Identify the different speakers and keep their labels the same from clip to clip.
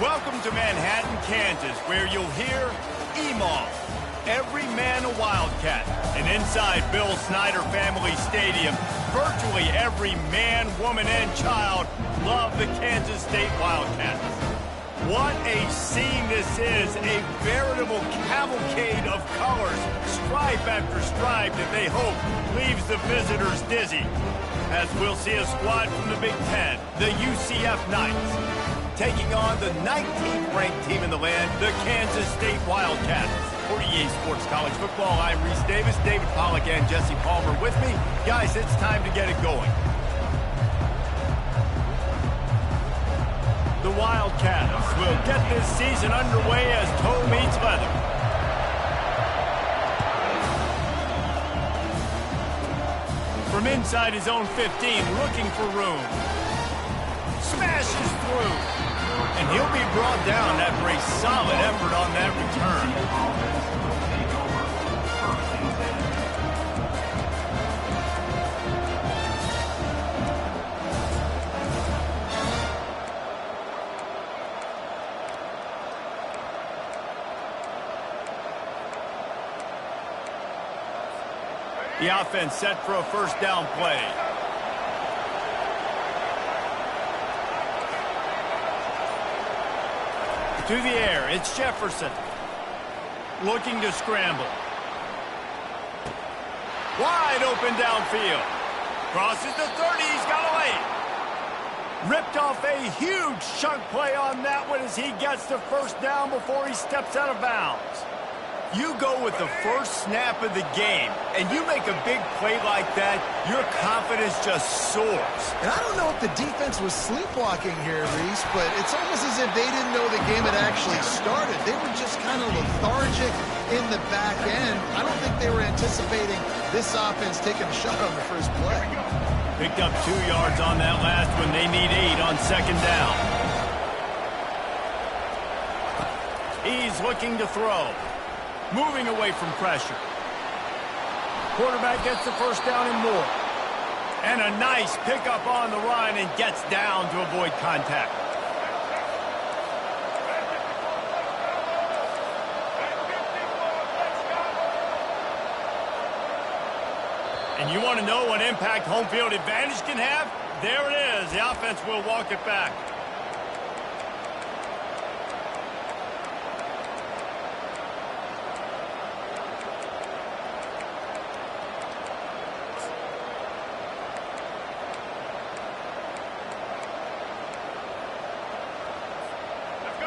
Speaker 1: Welcome to Manhattan, Kansas, where you'll hear EMAW, every man a Wildcat. And inside Bill Snyder Family Stadium, virtually every man, woman, and child love the Kansas State Wildcats. What a scene this is, a veritable cavalcade of colors, stripe after stripe that they hope leaves the visitors dizzy. As we'll see a squad from the Big Ten, the UCF Knights, taking on the 19th ranked team in the land, the Kansas State Wildcats. For EA Sports College Football, I'm Reese Davis, David Pollack, and Jesse Palmer with me. Guys, it's time to get it going. The Wildcats will get this season underway as toe meets leather. From inside his own 15, looking for room. Smashes through. And he'll be brought down after a solid effort on that return. The offense set for a first down play. To the air, it's Jefferson. Looking to scramble. Wide open downfield. Crosses the 30, he's got away. Ripped off a huge chunk play on that one as he gets the first down before he steps out of bounds. You go with the first snap of the game, and you make a big play like that, your confidence just soars.
Speaker 2: And I don't know if the defense was sleepwalking here, Reese, but it's almost as if they didn't know the game had actually started. They were just kind of lethargic in the back end. I don't think they were anticipating this offense taking a shot on the first play.
Speaker 1: Picked up 2 yards on that last one. They need 8 on second down. He's looking to throw. Moving away from pressure. Quarterback gets the first down and more. And a nice pickup on the run and gets down to avoid contact. And you want to know what impact home field advantage can have? There it is. The offense will walk it back.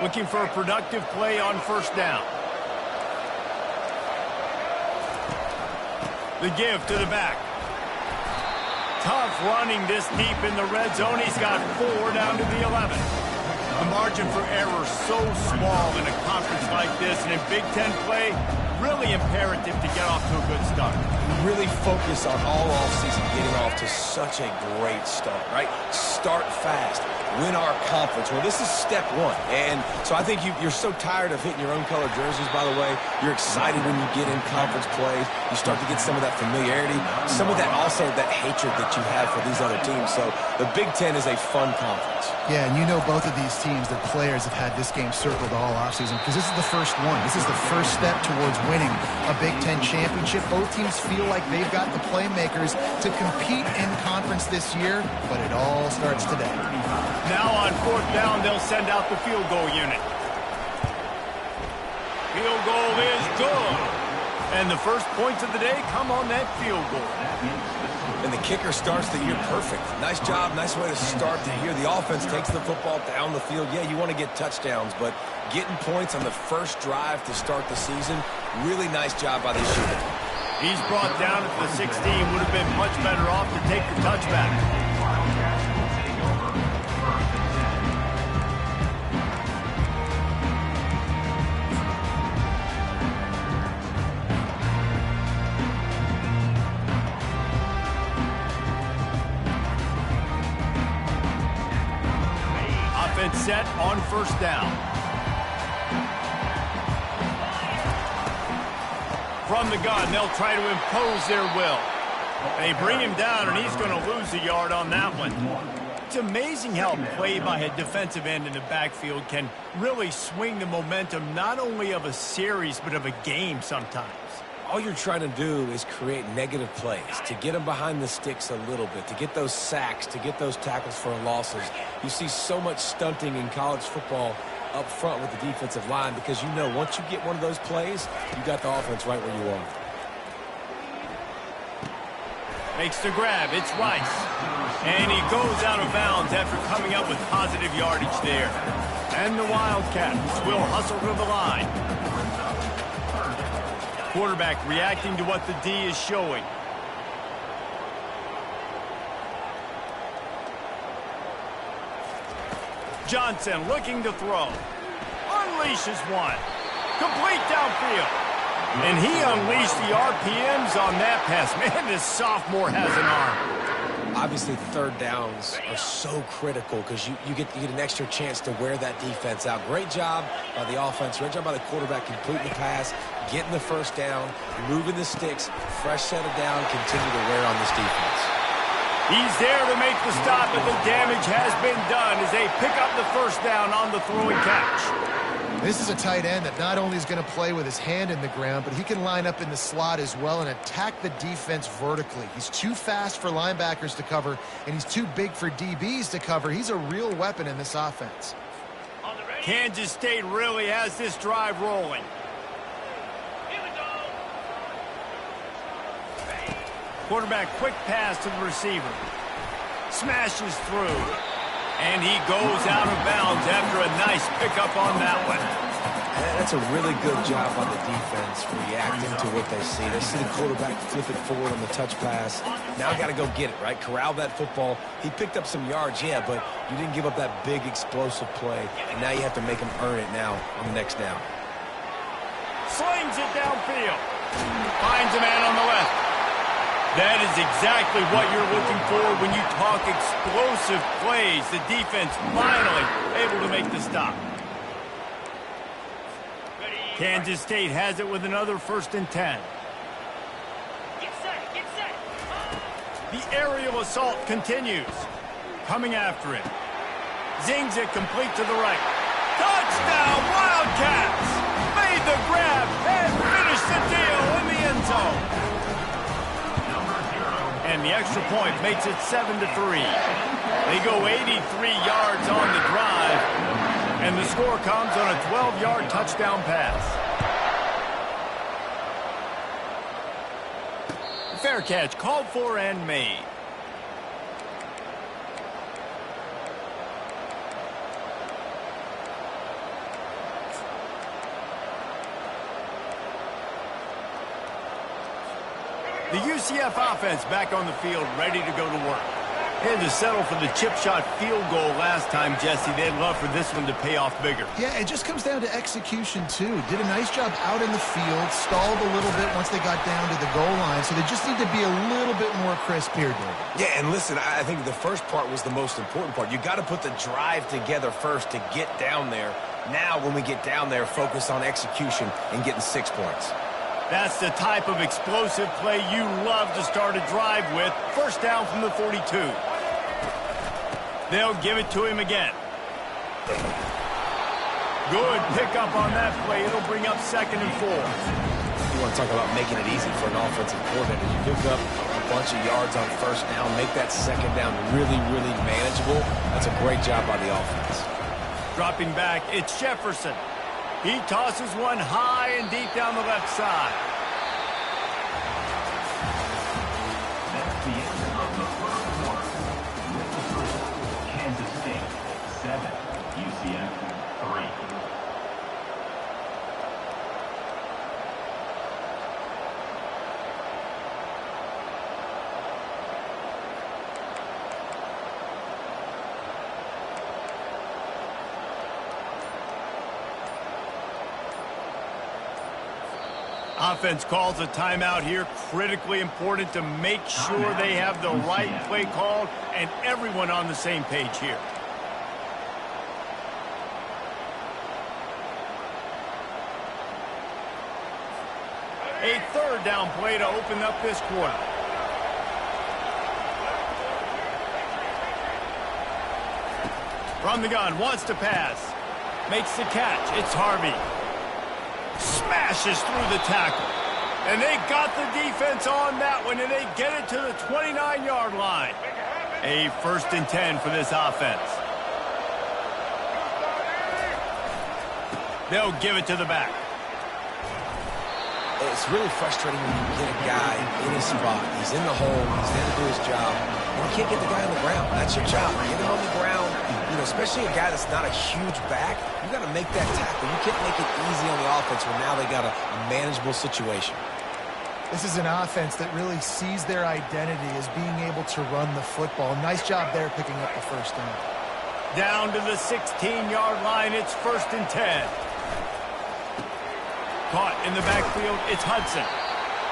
Speaker 1: Looking for a productive play on first down. The give to the back. Tough running this deep in the red zone. He's got 4 down to the 11. The margin for error so small in a conference like this, and in Big Ten play, really imperative to get off to a good start.
Speaker 3: Really focus on all offseason getting off to such a great start, right? Start fast. Win our conference. Well, this is step 1. And so I think you're so tired of hitting your own color jerseys, by the way. You're excited when you get in conference play. You start to get some of that familiarity, some of that also that hatred that you have for these other teams. So the Big Ten is a fun conference.
Speaker 2: Yeah, and you know both of these teams, the players have had this game circled all offseason because this is the first one. This is the first step towards winning a Big Ten championship. Both teams feel like they've got the playmakers to compete in conference this year, but it all starts today.
Speaker 1: Now on fourth down, they'll send out the field goal unit. Field goal is good. And the first points of the day come on that field goal.
Speaker 3: And the kicker starts the year perfect. Nice job, nice way to start the year. The offense takes the football down the field. Yeah, you want to get touchdowns, but getting points on the first drive to start the season, really nice job by this unit.
Speaker 1: He's brought down at the 16. Would have been much better off to take the touchback. Set on first down. From the gun, they'll try to impose their will. They bring him down, and he's going to lose a yard on that one. It's amazing how play by a defensive end in the backfield can really swing the momentum not only of a series but of a game sometimes.
Speaker 3: All you're trying to do is create negative plays, to get them behind the sticks a little bit, to get those sacks, to get those tackles for losses. You see so much stunting in college football up front with the defensive line because you know once you get one of those plays, you got the offense right where you are.
Speaker 1: Makes the grab. It's Rice. And he goes out of bounds after coming up with positive yardage there. And the Wildcats will hustle to the line. Quarterback reacting to what the D is showing. Johnson looking to throw. Unleashes one. Complete downfield. And he unleashed the RPMs on that pass. Man, this sophomore has an arm.
Speaker 3: Obviously, third downs are so critical because you get an extra chance to wear that defense out. Great job by the offense. Great job by the quarterback completing the pass, getting the first down, moving the sticks, fresh set of down, continue to wear on this defense.
Speaker 1: He's there to make the stop, but the damage has been done as they pick up the first down on the throwing catch.
Speaker 2: This is a tight end that not only is going to play with his hand in the ground, but he can line up in the slot as well and attack the defense vertically. He's too fast for linebackers to cover, and he's too big for DBs to cover. He's a real weapon in this offense.
Speaker 1: Kansas State really has this drive rolling. Quarterback quick pass to the receiver. Smashes through. And he goes out of bounds after a nice pickup on that one.
Speaker 3: And that's a really good job by the defense reacting to what they see. They see the quarterback flip it forward on the touch pass. Now got to go get it, right? Corral that football. He picked up some yards, yeah, but you didn't give up that big explosive play. And now you have to make him earn it now on the next down.
Speaker 1: Slings it downfield. Finds a man on the left. That is exactly what you're looking for when you talk explosive plays. The defense finally able to make the stop. Kansas State has it with another 1st and 10. The aerial assault continues. Coming after it. Zings it complete to the right. Touchdown, Wildcats! Made the grab and finished the deal in the end zone. And the extra point makes it 7-3. They go 83 yards on the drive, and the score comes on a 12-yard touchdown pass. Fair catch called for and made. The UCF offense back on the field, ready to go to work. They had to settle for the chip shot field goal last time, Jesse. They'd love for this one to pay off bigger.
Speaker 2: Yeah, it just comes down to execution, too. Did a nice job out in the field, stalled a little bit once they got down to the goal line, so they just need to be a little bit more crisp here, David.
Speaker 3: Yeah, and listen, I think the first part was the most important part. You got to put the drive together first to get down there. Now, when we get down there, focus on execution and getting 6 points.
Speaker 1: That's the type of explosive play you love to start a drive with. First down from the 42. They'll give it to him again. Good pickup on that play. It'll bring up 2nd and 4.
Speaker 3: You want to talk about making it easy for an offensive coordinator. You pick up a bunch of yards on first down, make that 2nd down really, really manageable. That's a great job by the offense.
Speaker 1: Dropping back, it's Jefferson. He tosses one high and deep down the left side.
Speaker 4: That's the end of the first quarter. With the score, Kansas State 7, UCF 3.
Speaker 1: Offense calls a timeout here. Critically important to make sure they have the right play called and everyone on the same page here. A 3rd down play to open up this quarter. From the gun, wants to pass. Makes the catch. It's Harvey. Smashes through the tackle. And they got the defense on that one, and they get it to the 29-yard line. A 1st and 10 for this offense. They'll give it to the back.
Speaker 3: It's really frustrating when you get a guy in his spot. He's in the hole. He's there to do his job. And you can't get the guy on the ground. That's your job. Get him on the ground. You know, especially a guy that's not a huge back. You got to make that tackle. You can't make it easy on the offense when now they got a manageable situation.
Speaker 2: This is an offense that really sees their identity as being able to run the football. Nice job there picking up the 1st down.
Speaker 1: Down to the 16-yard line. It's 1st and 10. Caught in the backfield, it's Hudson.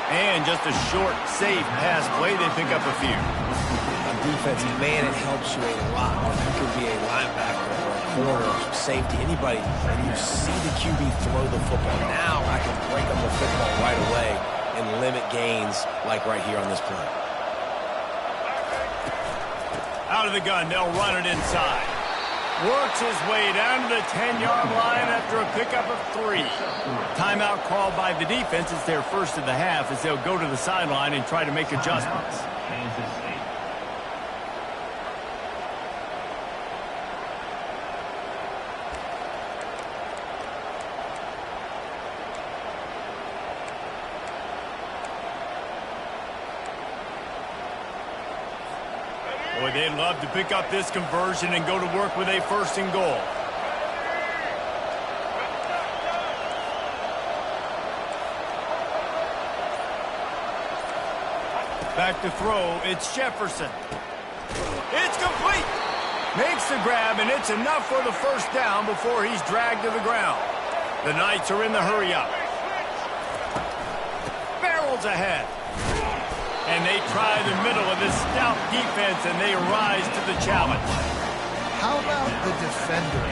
Speaker 1: And just a short, safe pass play, they pick up a few.
Speaker 3: On defense, man, it helps you a lot. You could be a linebacker or a corner, safety, anybody, and you see the QB throw the football. Now I can break up the football right away and limit gains like right here on this play.
Speaker 1: Out of the gun, they'll run it inside. Works his way down to the 10-yard line after a pickup of 3. Timeout called by the defense. It's their 1st of the half as they'll go to the sideline and try to make adjustments.
Speaker 4: Kansas State.
Speaker 1: Boy, they'd love to pick up this conversion and go to work with a 1st and goal. Back to throw, it's Jefferson. It's complete. Makes the grab, and it's enough for the 1st down before he's dragged to the ground. The Knights are in the hurry-up. Barrels ahead. And they try the middle of this stout defense, and they rise to the challenge.
Speaker 2: How about the defender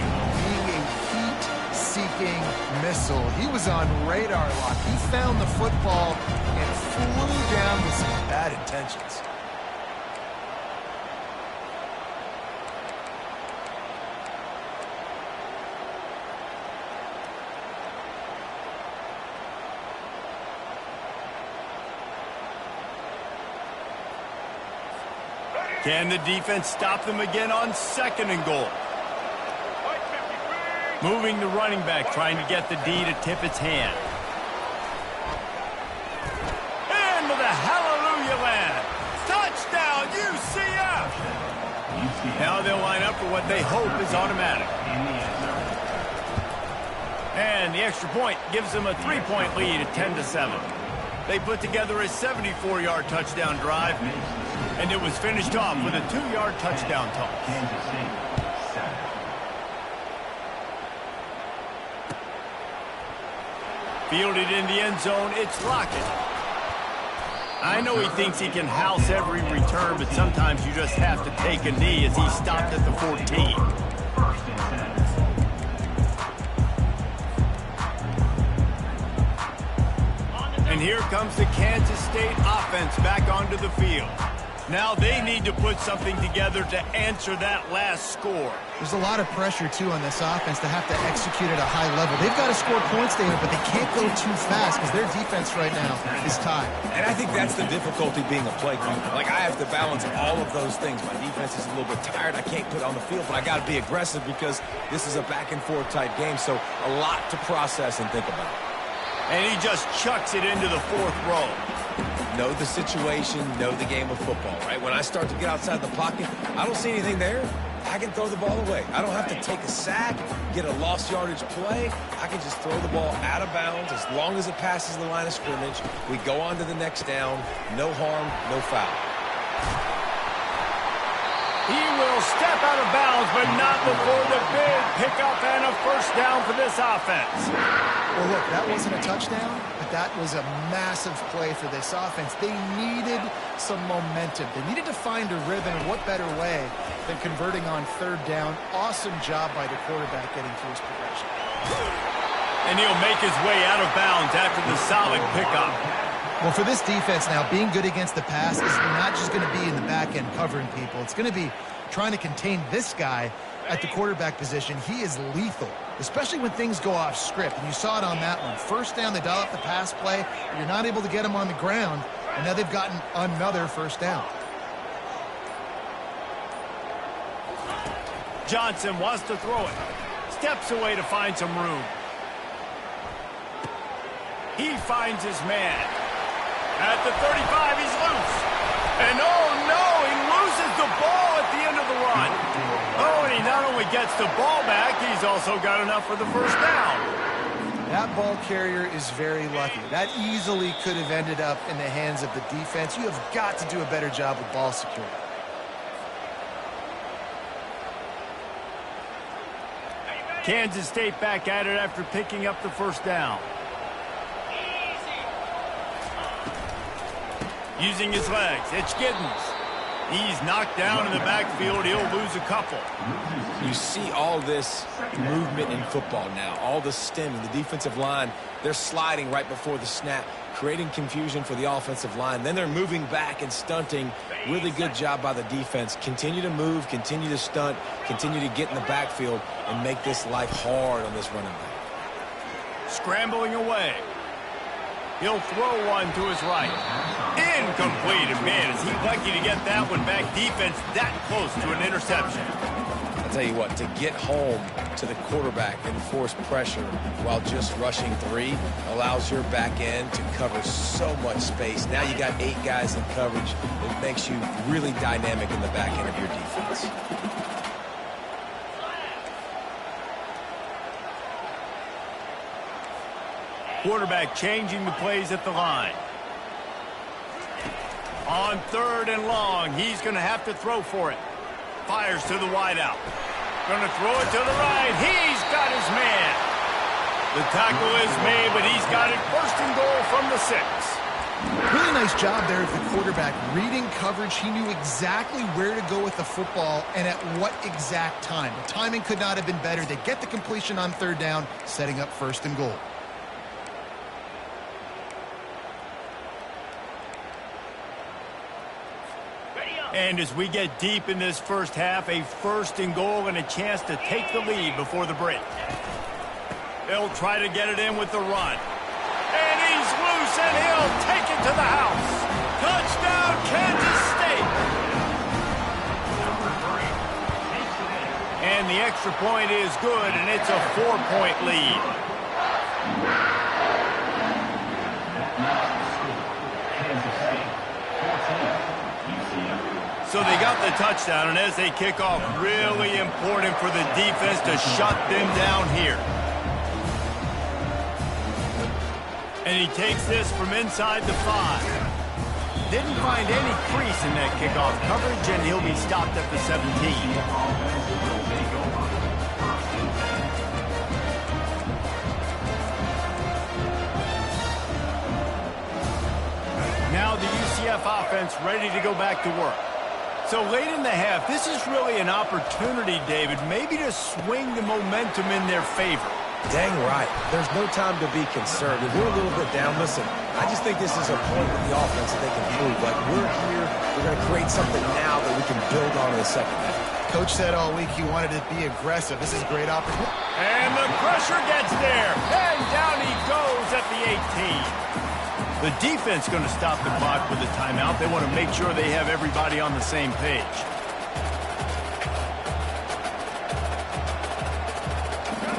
Speaker 2: being a heat-seeking missile? He was on radar lock. He found the football and flew down with some bad intentions.
Speaker 1: Can the defense stop them again on 2nd and goal? Moving the running back, trying to get the D to tip its hand. And with a hallelujah land. Touchdown, UCF! Now they'll line up for what they hope is automatic. And the extra point gives them a 3-point lead at 10-7. They put together a 74-yard touchdown drive. And it was finished off with a 2-yard touchdown toss.
Speaker 4: Kansas State, 7.
Speaker 1: Fielded in the end zone, it's Lockett. I know he thinks he can house every return, but sometimes you just have to take a knee as he stopped at the 14.
Speaker 4: 1st and 10.
Speaker 1: And here comes the Kansas State offense back onto the field. Now they need to put something together to answer that last score.
Speaker 2: There's a lot of pressure, too, on this offense to have to execute at a high level. They've got to score points, David, but they can't go too fast because their defense right now is tied.
Speaker 3: And I think that's the difficulty being a play caller. Like, I have to balance all of those things. My defense is a little bit tired. I can't put it on the field, but I got to be aggressive because this is a back-and-forth type game, so a lot to process and think about.
Speaker 1: And he just chucks it into the 4th row.
Speaker 3: Know the situation, know the game of football, right? When I start to get outside the pocket, I don't see anything there. I can throw the ball away. I don't have to take a sack, get a lost yardage play. I can just throw the ball out of bounds as long as it passes the line of scrimmage. We go on to the next down. No harm, no foul.
Speaker 1: He will step out of bounds, but not before the big pickup and a 1st down for this offense.
Speaker 2: Well, look, that wasn't a touchdown, but that was a massive play for this offense. They needed some momentum. They needed to find a rhythm, and what better way than converting on 3rd down. Awesome job by the quarterback getting through his progression.
Speaker 1: And he'll make his way out of bounds after the solid pickup.
Speaker 2: Well, for this defense now, being good against the pass is not just going to be in the back end covering people. It's going to be trying to contain this guy at the quarterback position, he is lethal, especially when things go off script. And you saw it on that one. First down, they dial up the pass play. You're not able to get him on the ground, and now they've gotten another first down.
Speaker 1: Johnson wants to throw it. Steps away to find some room. He finds his man. At the 35, he's loose. And oh no, he loses the ball at the end of the run. Oh, and he not only gets the ball back, he's also got enough for the first down.
Speaker 2: That ball carrier is very lucky. That easily could have ended up in the hands of the defense. You have got to do a better job with ball security.
Speaker 1: Kansas State back at it after picking up the first down. Using his legs, it's Giddens. He's knocked down in the backfield. He'll lose a couple.
Speaker 3: You see all this movement in football now. All the stemming, the defensive line, they're sliding right before the snap, creating confusion for the offensive line. Then they're moving back and stunting. Really good job by the defense. Continue to move, continue to stunt, continue to get in the backfield and make this life hard on this running back.
Speaker 1: Scrambling away. He'll throw one to his right. Incomplete. And man, is he lucky to get that one back. Defense that close to an interception.
Speaker 3: I'll tell you what, to get home to the quarterback and force pressure while just rushing three allows your back end to cover so much space. Now you got 8 guys in coverage. It makes you really dynamic in the back end of your defense.
Speaker 1: Quarterback changing the plays at the line. On 3rd and long, he's going to have to throw for it. Fires to the wideout. Going to throw it to the right. He's got his man. The tackle is made, but he's got it 1st and goal from the 6.
Speaker 2: Really nice job there of the quarterback. Reading coverage, he knew exactly where to go with the football and at what exact time. The timing could not have been better. They get the completion on 3rd down, setting up 1st and goal.
Speaker 1: And as we get deep in this first half, a 1st and goal and a chance to take the lead before the break. They'll try to get it in with the run. And he's loose, and he'll take it to the house. Touchdown, Kansas State. And the extra point is good, and it's a 4-point lead. So they got the touchdown, and as they kick off, really important for the defense to shut them down here. And he takes this from inside the 5. Didn't find any crease in that kickoff coverage, and he'll be stopped at the 17. Now the UCF offense ready to go back to work. So late in the half, this is really an opportunity, David, maybe to swing the momentum in their favor.
Speaker 3: Dang right. There's no time to be concerned. If we're a little bit down, listen, I just think this is a point with the offense that they can prove. Like, we're here, we're going to create something now that we can build on in the second half.
Speaker 2: Coach said all week he wanted to be aggressive. This is a great opportunity.
Speaker 1: And the pressure gets there. And down he goes at the 18. The defense going to stop the clock with a timeout. They want to make sure they have everybody on the same page.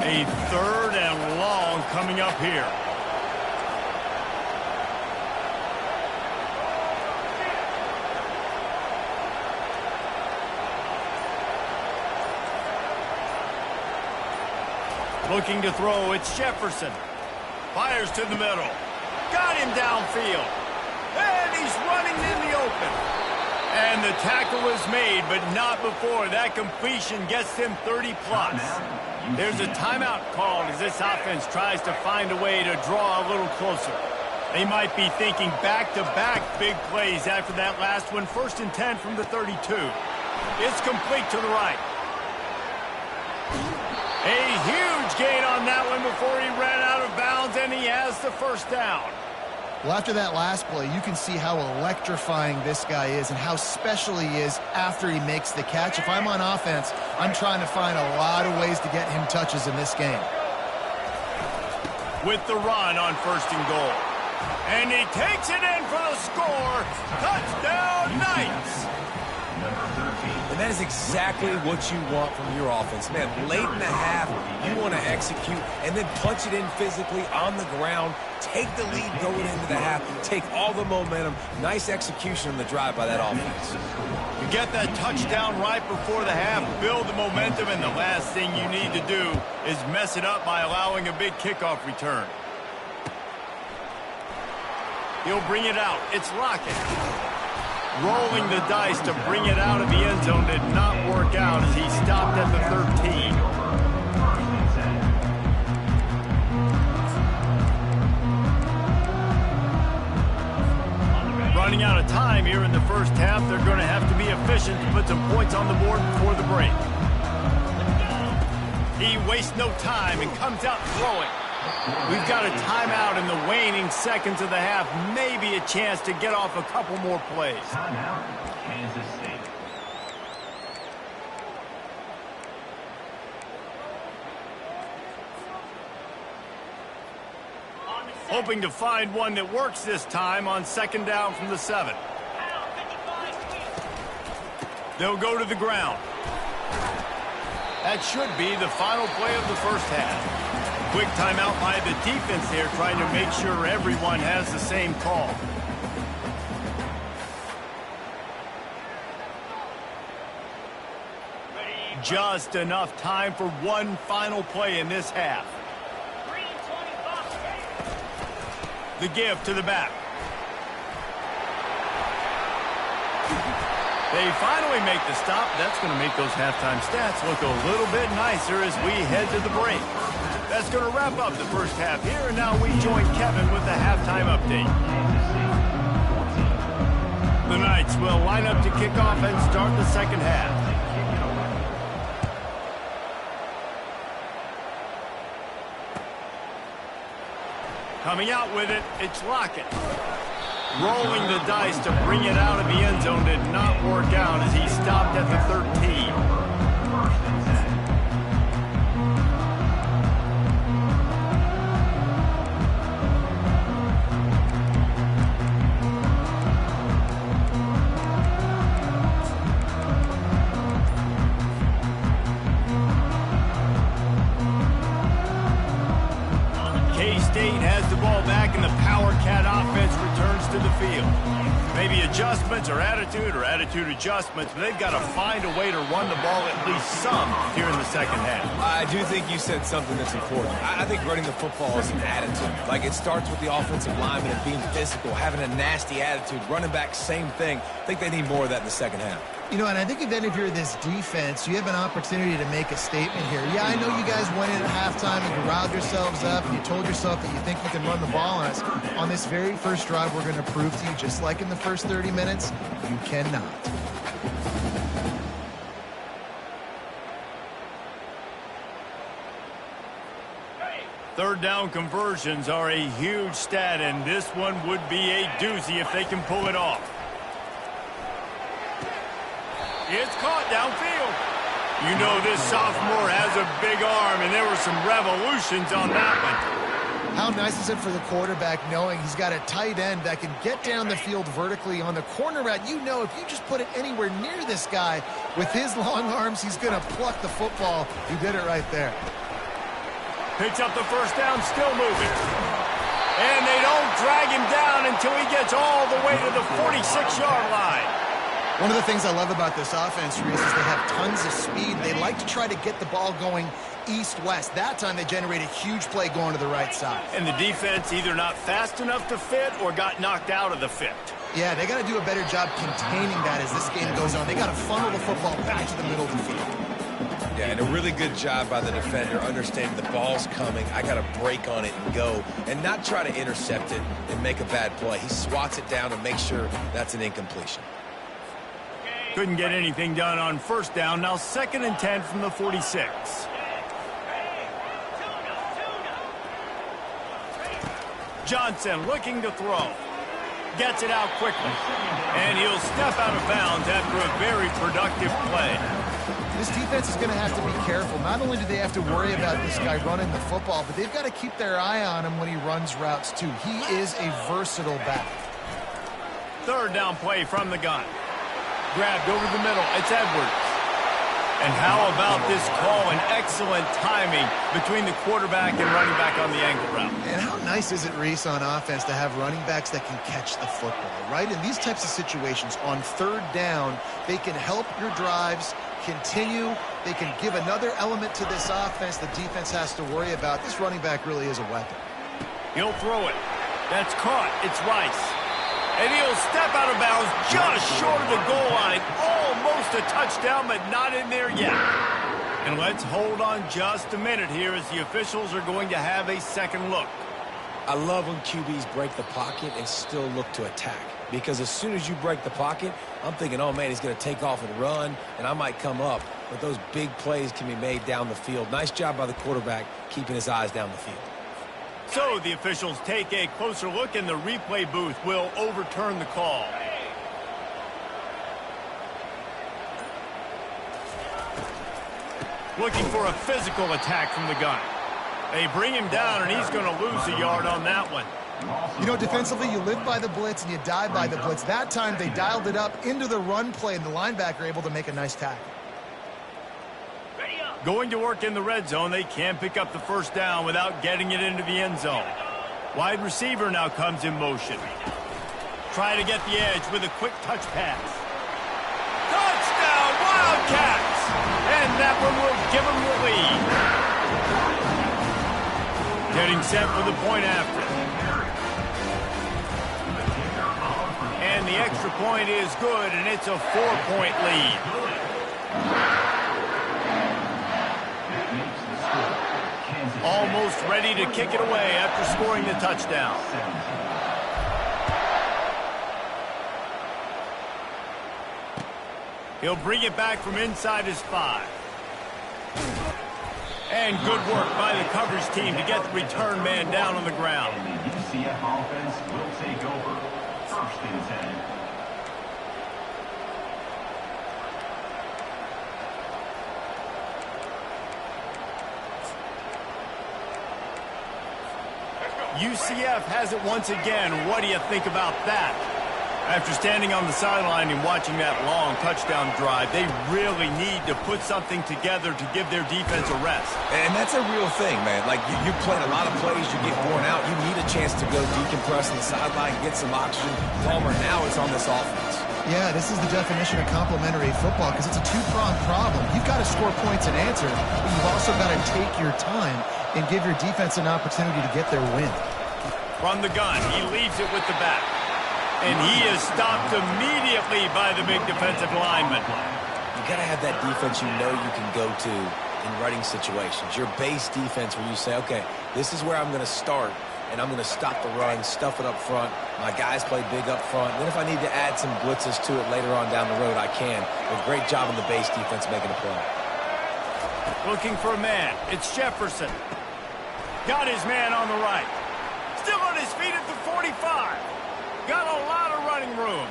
Speaker 1: A 3rd and long coming up here. Looking to throw, it's Jefferson. Fires to the middle. Got him downfield. And he's running in the open. And the tackle is made, but not before. That completion gets him 30+. There's a timeout called as this offense tries to find a way to draw a little closer. They might be thinking back-to-back big plays after that last one. 1st and 10 from the 32. It's complete to the right. A huge gain on that one before he ran out of bounds, and he has the 1st down.
Speaker 2: Well, after that last play, you can see how electrifying this guy is and how special he is after he makes the catch. If I'm on offense, I'm trying to find a lot of ways to get him touches in this game.
Speaker 1: With the run on 1st and goal. And he takes it in for the score. Touchdown, Knights!
Speaker 3: And that is exactly what you want from your offense. Man, late in the half, you want to execute and then punch it in physically on the ground, take the lead going into the half, take all the momentum. Nice execution on the drive by that offense.
Speaker 1: You get that touchdown right before the half, build the momentum, and the last thing you need to do is mess it up by allowing a big kickoff return. He'll bring it out. It's Lockett. Rolling the dice to bring it out of the end zone did not work out as he stopped at the 13. Running out of time here in the first half, they're going to have to be efficient to put some points on the board before the break. He wastes no time and comes out throwing. We've got a timeout in the waning seconds of the half. Maybe a chance to get off a couple more plays.
Speaker 4: Timeout, Kansas State.
Speaker 1: Hoping to find one that works this time on 2nd down from the 7. They'll go to the ground. That should be the final play of the first half. Quick timeout by the defense there, trying to make sure everyone has the same call. Just enough time for one final play in this half. The give to the back. They finally make the stop. That's going to make those halftime stats look a little bit nicer as we head to the break. That's going to wrap up the first half here, and now we join Kevin with the halftime update. The Knights will line up to kick off and start the second half. Coming out with it, it's Lockett. Rolling the dice to bring it out of the end zone did not work out as he stopped at the 13. K-State has the ball back and the Power Cat offense returns to the field. Maybe adjustments or attitude adjustments, but they've got to find a way to run the ball at least some here in the second half.
Speaker 3: I do think you said something that's important. I think running the football is an attitude. Like, it starts with the offensive lineman and being physical, having a nasty attitude. Running back, same thing. I think they need more of that in the second half.
Speaker 2: You know, and I think then if you're this defense, you have an opportunity to make a statement here. Yeah, I know you guys went in at halftime and you riled yourselves up and you told yourself that you think you can run the ball on us. On this very first drive, we're going to prove to you, just like in the first 30 minutes, you cannot.
Speaker 1: Third down conversions are a huge stat, and this one would be a doozy if they can pull it off. It's caught downfield. You know this sophomore has a big arm, and there were some revolutions on that one.
Speaker 2: How nice is it for the quarterback knowing he's got a tight end that can get down the field vertically on the corner route? You know if you just put it anywhere near this guy with his long arms, he's going to pluck the football. He did it right there.
Speaker 1: Picks up the first down, still moving. And they don't drag him down until he gets all the way to the 46-yard line.
Speaker 2: One of the things I love about this offense, Reese, is they have tons of speed. They like to try to get the ball going east-west. That time they generate a huge play going to the right side.
Speaker 1: And the defense either not fast enough to fit or got knocked out of the fit.
Speaker 2: Yeah, they got to do a better job containing that as this game goes on. They got to funnel the football back to the middle of the field.
Speaker 3: Yeah, and a really good job by the defender understanding the ball's coming. I got to break on it and go and not try to intercept it and make a bad play. He swats it down and makes sure that's an incompletion.
Speaker 1: Couldn't get anything done on first down. Now 2nd and 10 from the 46. Johnson looking to throw. Gets it out quickly. And he'll step out of bounds after a very productive play.
Speaker 2: This defense is going to have to be careful. Not only do they have to worry about this guy running the football, but they've got to keep their eye on him when he runs routes too. He is a versatile back.
Speaker 1: Third down play from the gun. Grabbed over the middle. It's Edwards. And how about this call and excellent timing between the quarterback and running back on the angle route.
Speaker 2: And how nice is it, Reese, on offense to have running backs that can catch the football, right? In these types of situations, on third down, they can help your drives continue. They can give another element to this offense the defense has to worry about. This running back really is a weapon.
Speaker 1: He'll throw it. That's caught. It's Rice. And he'll step out of bounds just short of the goal line. Almost a touchdown, but not in there yet. And let's hold on just a minute here as the officials are going to have a second look.
Speaker 3: I love when QBs break the pocket and still look to attack. Because as soon as you break the pocket, I'm thinking, oh, man, he's going to take off and run, and I might come up. But those big plays can be made down the field. Nice job by the quarterback keeping his eyes down the field.
Speaker 1: So the officials take a closer look, and the replay booth will overturn the call. Looking for a physical attack from the gun. They bring him down, and he's going to lose a yard on that one.
Speaker 2: You know, defensively, you live by the blitz and you die by the blitz. That time, they dialed it up into the run play, and the linebacker able to make a nice tackle.
Speaker 1: Going to work in the red zone. They can't pick up the first down without getting it into the end zone. Wide receiver now comes in motion. Try to get the edge with a quick touch pass. Touchdown, Wildcats! And that one will give them the lead. Getting set for the point after. And the extra point is good, and it's a 4-point lead. Almost ready to kick it away after scoring the touchdown. He'll bring it back from inside his 5. And good work by the coverage team to get the return man down on the ground.
Speaker 4: And the UCF offense will take over. First and 10.
Speaker 1: UCF has it once again. What do you think about that? After standing on the sideline and watching that long touchdown drive, they really need to put something together to give their defense a rest.
Speaker 3: And that's a real thing, man. Like, you're playing a lot of plays, you get worn out. You need a chance to go decompress on the sideline, get some oxygen. Palmer, now it's on this offense.
Speaker 2: Yeah, this is the definition of complementary football because it's a two-pronged problem. You've got to score points and answer, but you've also got to take your time and give your defense an opportunity to get their win.
Speaker 1: From the gun, he leaves it with the back. And he is stopped immediately by the big defensive lineman.
Speaker 3: You got to have that defense you know you can go to in running situations. Your base defense where you say, okay, this is where I'm going to start, and I'm going to stop the run, stuff it up front. My guys play big up front. Then if I need to add some blitzes to it later on down the road, I can. But great job on the base defense making a play.
Speaker 1: Looking for a man. It's Jefferson. Got his man on the right. Still on his feet at the 45. Got a lot of running room.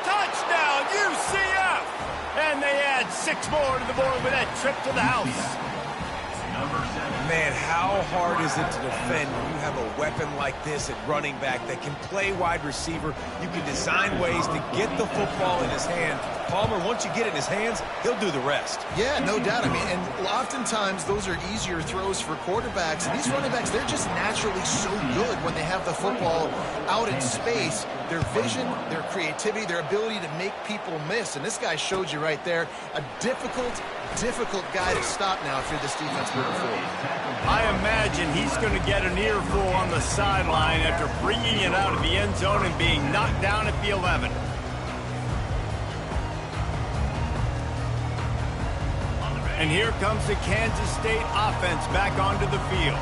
Speaker 1: Touchdown, UCF! And they add 6 more to the board with that trip to the house.
Speaker 3: Man, how hard is it to defend when you have a weapon like this at running back that can play wide receiver? You can design ways to get the football in his hand. Palmer, once you get it in his hands, he'll do the rest.
Speaker 2: Yeah, no doubt. I mean, and oftentimes those are easier throws for quarterbacks. And these running backs, they're just naturally so good when they have the football out in space. Their vision, their creativity, their ability to make people miss. And this guy showed you right there, a difficult guy to stop now if you're this defense moving forward.
Speaker 1: I imagine he's going to get an earful on the sideline after bringing it out of the end zone and being knocked down at the 11. And here comes the Kansas State offense back onto the field.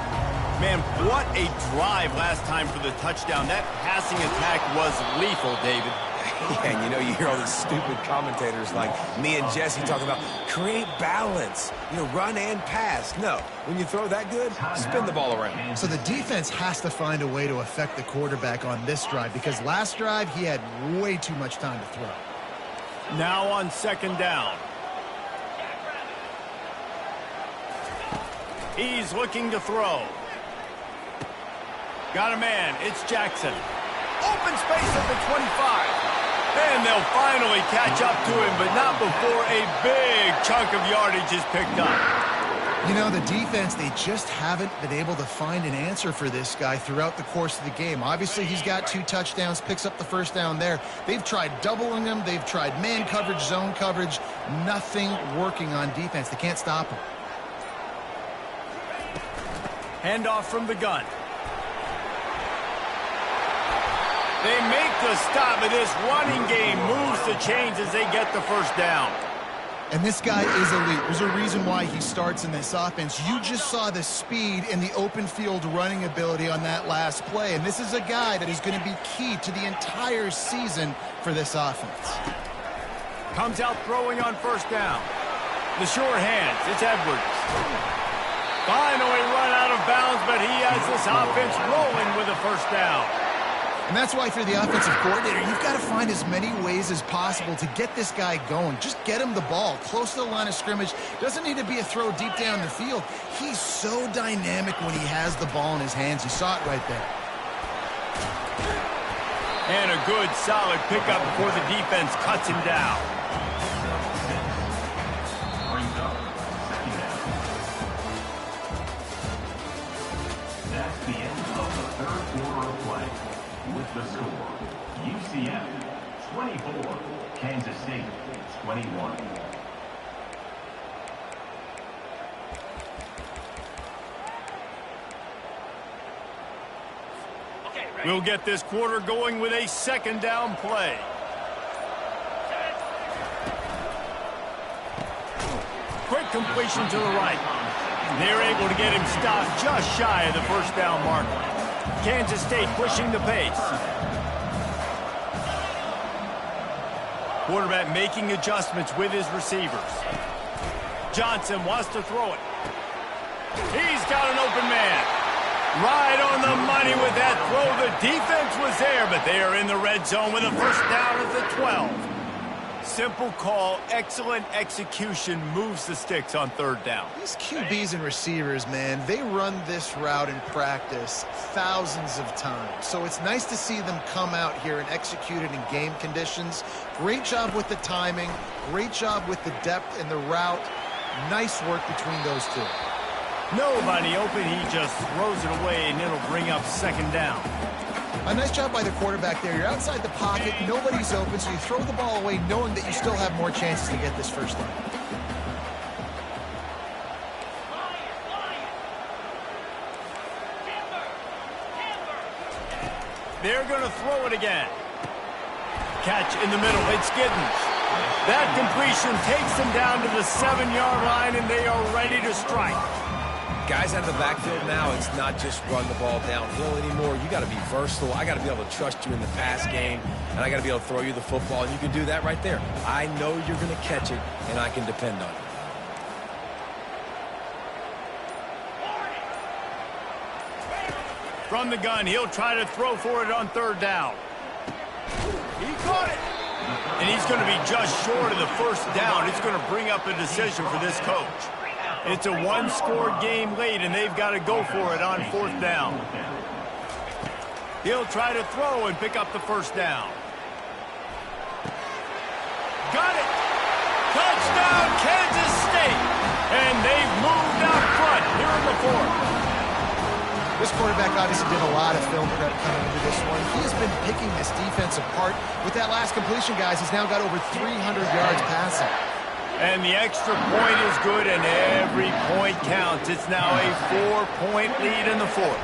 Speaker 1: Man, what a drive last time for the touchdown. That passing attack was lethal, David.
Speaker 3: And, you know, you hear all these stupid commentators like me and Jesse talking about create balance, you know, run and pass. No, when you throw that good, spin the ball around.
Speaker 2: So the defense has to find a way to affect the quarterback on this drive because last drive he had way too much time to throw.
Speaker 1: Now on second down. He's looking to throw. Got a man. It's Jackson. Open space at the 25. And they'll finally catch up to him, but not before a big chunk of yardage is picked up.
Speaker 2: You know, the defense, they just haven't been able to find an answer for this guy throughout the course of the game. Obviously, he's got 2 touchdowns, picks up the first down there. They've tried doubling him. They've tried man coverage, zone coverage. Nothing working on defense. They can't stop him.
Speaker 1: Handoff from the gun. They make the stop, but this running game moves the chains as they get the first down.
Speaker 2: And this guy is elite. There's a reason why he starts in this offense. You just saw the speed and the open field running ability on that last play. And this is a guy that is going to be key to the entire season for this offense.
Speaker 1: Comes out throwing on first down. The sure hands. It's Edwards. Finally run out of bounds, but he has this offense rolling with a first down.
Speaker 2: And that's why, if you're the offensive coordinator, you've got to find as many ways as possible to get this guy going. Just get him the ball close to the line of scrimmage. Doesn't need to be a throw deep down the field. He's so dynamic when he has the ball in his hands. You saw it right there.
Speaker 1: And a good, solid pickup before the defense cuts him down.
Speaker 4: Brings up second down. That's the end of the third quarter of play. With the score, UCF 24, Kansas State 21.
Speaker 1: We'll get this quarter going with a second down play. Quick completion to the right. They're able to get him stopped just shy of the first down marker. Kansas State pushing the pace. Quarterback making adjustments with his receivers. Johnson wants to throw it. He's got an open man. Right on the money with that throw. The defense was there, but they are in the red zone with a first down at the 12. Simple call, excellent execution, moves the sticks on third down.
Speaker 2: These QBs and receivers, man, they run this route in practice thousands of times. So it's nice to see them come out here and execute it in game conditions. Great job with the timing. Great job with the depth and the route. Nice work between those two.
Speaker 1: Nobody open, he just throws it away, and it'll bring up second down.
Speaker 2: A nice job by the quarterback there. You're outside the pocket, nobody's open, so you throw the ball away knowing that you still have more chances to get this first down.
Speaker 1: They're going to throw it again. Catch in the middle, it's Giddens. That completion takes them down to the 7-yard line, and they are ready to strike.
Speaker 3: Guys out of the backfield now, it's not just run the ball downhill anymore. You got to be versatile. I got to be able to trust you in the pass game, and I got to be able to throw you the football, and you can do that right there. I know you're going to catch it, and I can depend on it.
Speaker 1: From the gun, he'll try to throw for it on third down. He caught it. And he's going to be just short of the first down. It's going to bring up a decision for this coach. It's a one-score game late, and they've got to go for it on fourth down. He'll try to throw and pick up the first down. Got it! Touchdown, Kansas State! And they've moved out front here in the fourth.
Speaker 2: This quarterback obviously did a lot of film prep coming into this one. He has been picking this defense apart. With that last completion, guys, he's now got over 300 yards passing.
Speaker 1: And the extra point is good, and every point counts. It's now a 4-point lead in the fourth.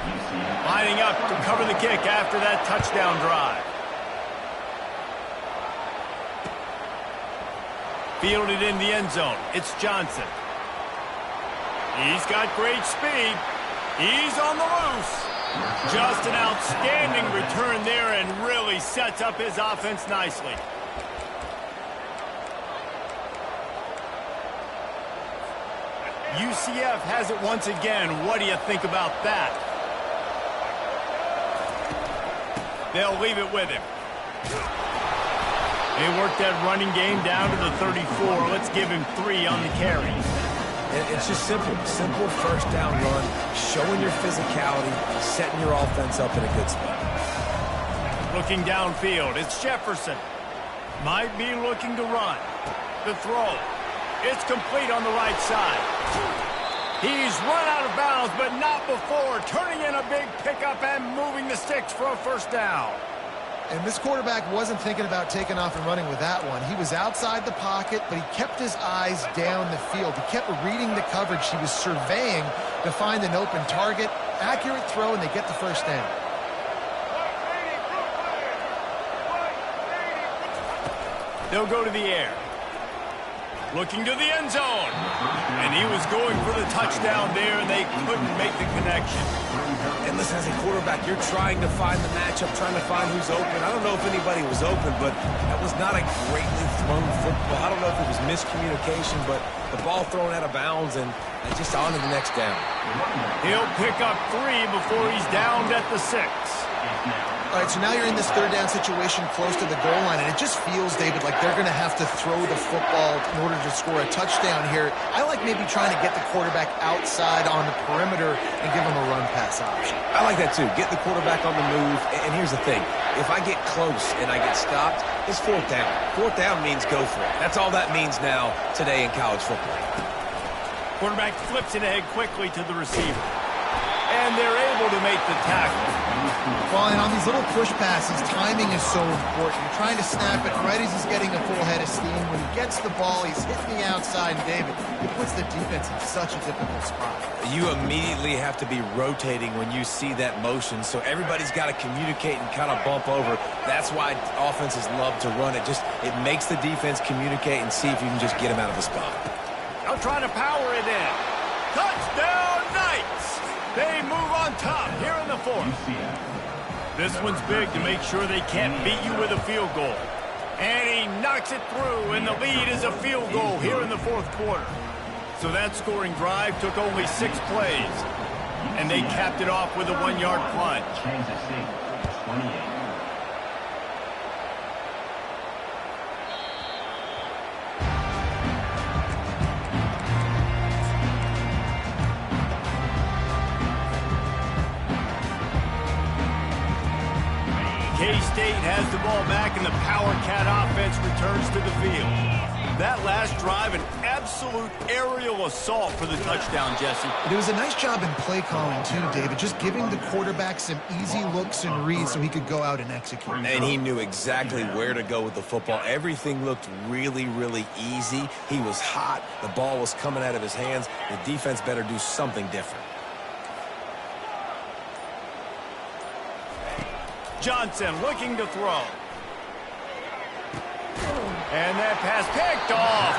Speaker 1: Lining up to cover the kick after that touchdown drive. Fielded in the end zone. It's Johnson. He's got great speed. He's on the loose. Just an outstanding return there and really sets up his offense nicely. UCF has it once again. What do you think about that? They'll leave it with him. They work that running game down to the 34. Let's give him 3 on the carry.
Speaker 3: It's just simple. Simple first down run, showing your physicality, setting your offense up in a good spot.
Speaker 1: Looking downfield, it's Jefferson. Might be looking to run. The throw. It's complete on the right side. He's run out of bounds, but not before turning in a big pickup and moving the sticks for a first down.
Speaker 2: And this quarterback wasn't thinking about taking off and running with that one. He was outside the pocket, but he kept his eyes down the field. He kept reading the coverage. He was surveying to find an open target. Accurate throw, and they get the first down.
Speaker 1: They'll go to the air. Looking to the end zone. And he was going for the touchdown there, and they couldn't make the connection.
Speaker 3: And listen, as a quarterback, you're trying to find the matchup, trying to find who's open. I don't know if anybody was open, but that was not a greatly thrown football. I don't know if it was miscommunication, but the ball thrown out of bounds and just on to the next down.
Speaker 1: He'll pick up 3 before he's downed at the 6.
Speaker 2: All right, so now you're in this third down situation close to the goal line, and it just feels, David, like they're going to have to throw the football in order to score a touchdown here. I like maybe trying to get the quarterback outside on the perimeter and give him a run-pass option.
Speaker 3: I like that, too. Get the quarterback on the move. And here's the thing. If I get close and I get stopped, it's 4th down. 4th down means go for it. That's all that means now today in college football.
Speaker 1: Quarterback flips it ahead quickly to the receiver. And they're able to make the tackle.
Speaker 2: Well, and on these little push passes, timing is so important. You're trying to snap it right as he's getting a full head of steam. When he gets the ball, he's hitting the outside, and David, it puts the defense in such a difficult spot.
Speaker 3: You immediately have to be rotating when you see that motion, so everybody's got to communicate and kind of bump over. That's why offenses love to run it. It makes the defense communicate and see if you can just get him out of the spot.
Speaker 1: Now trying to power it in. Touchdown, Knights! They move on top here in the 4th. This one's big to make sure they can't beat you with a field goal. And he knocks it through, and the lead is a field goal here in the 4th quarter. So that scoring drive took only 6 plays. And they capped it off with a 1-yard plunge.
Speaker 4: Kansas State, 28.
Speaker 1: K-State has the ball back, and the Power Cat offense returns to the field. That last drive, an absolute aerial assault for the touchdown, Jesse.
Speaker 2: It was a nice job in play calling, too, David, just giving the quarterback some easy looks and reads so he could go out and execute.
Speaker 3: And he knew exactly where to go with the football. Everything looked really, really easy. He was hot. The ball was coming out of his hands. The defense better do something different.
Speaker 1: Johnson looking to throw. And that pass picked off.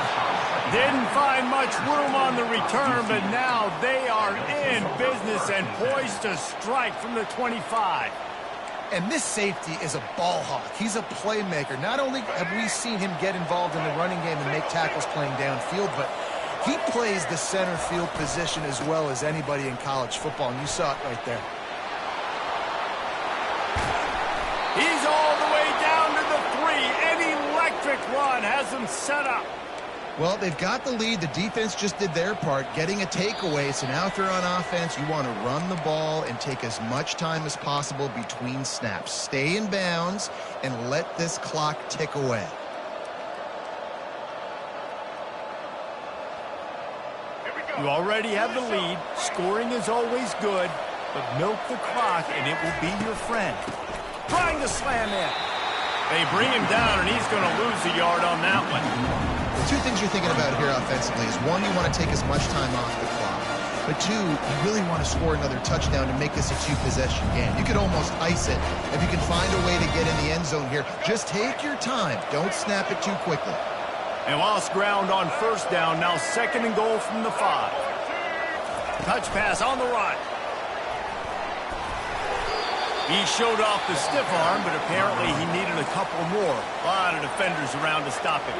Speaker 1: Didn't find much room on the return, but now they are in business and poised to strike from the 25.
Speaker 2: And this safety is a ball hawk. He's a playmaker. Not only have we seen him get involved in the running game and make tackles playing downfield, but he plays the center field position as well as anybody in college football, and you saw it right there.
Speaker 1: He's all the way down to the 3. An electric run has them set up.
Speaker 2: Well, they've got the lead. The defense just did their part, getting a takeaway. So now if they're on offense, you want to run the ball and take as much time as possible between snaps. Stay in bounds and let this clock tick away.
Speaker 1: You already have the lead. Scoring is always good, but milk the clock and it will be your friend. Trying to slam in. They bring him down, and he's going to lose a yard on that one.
Speaker 2: The 2 things you're thinking about here offensively is, 1, you want to take as much time off the clock. But 2, you really want to score another touchdown to make this a 2-possession game. You could almost ice it if you can find a way to get in the end zone here. Just take your time. Don't snap it too quickly.
Speaker 1: And lost ground on first down. Now 2nd and goal from the 5. Touch pass on the run. He showed off the stiff arm, but apparently he needed a couple more. A lot of defenders around to stop him.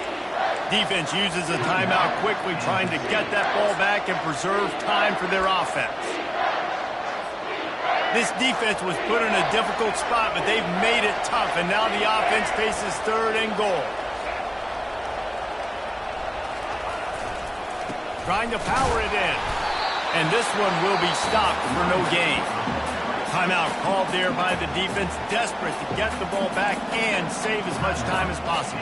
Speaker 1: Defense uses a timeout quickly, trying to get that ball back and preserve time for their offense. This defense was put in a difficult spot, but they've made it tough, and now the offense faces 3rd and goal. Trying to power it in. And this one will be stopped for no gain. Timeout called there by the defense, desperate to get the ball back and save as much time as possible.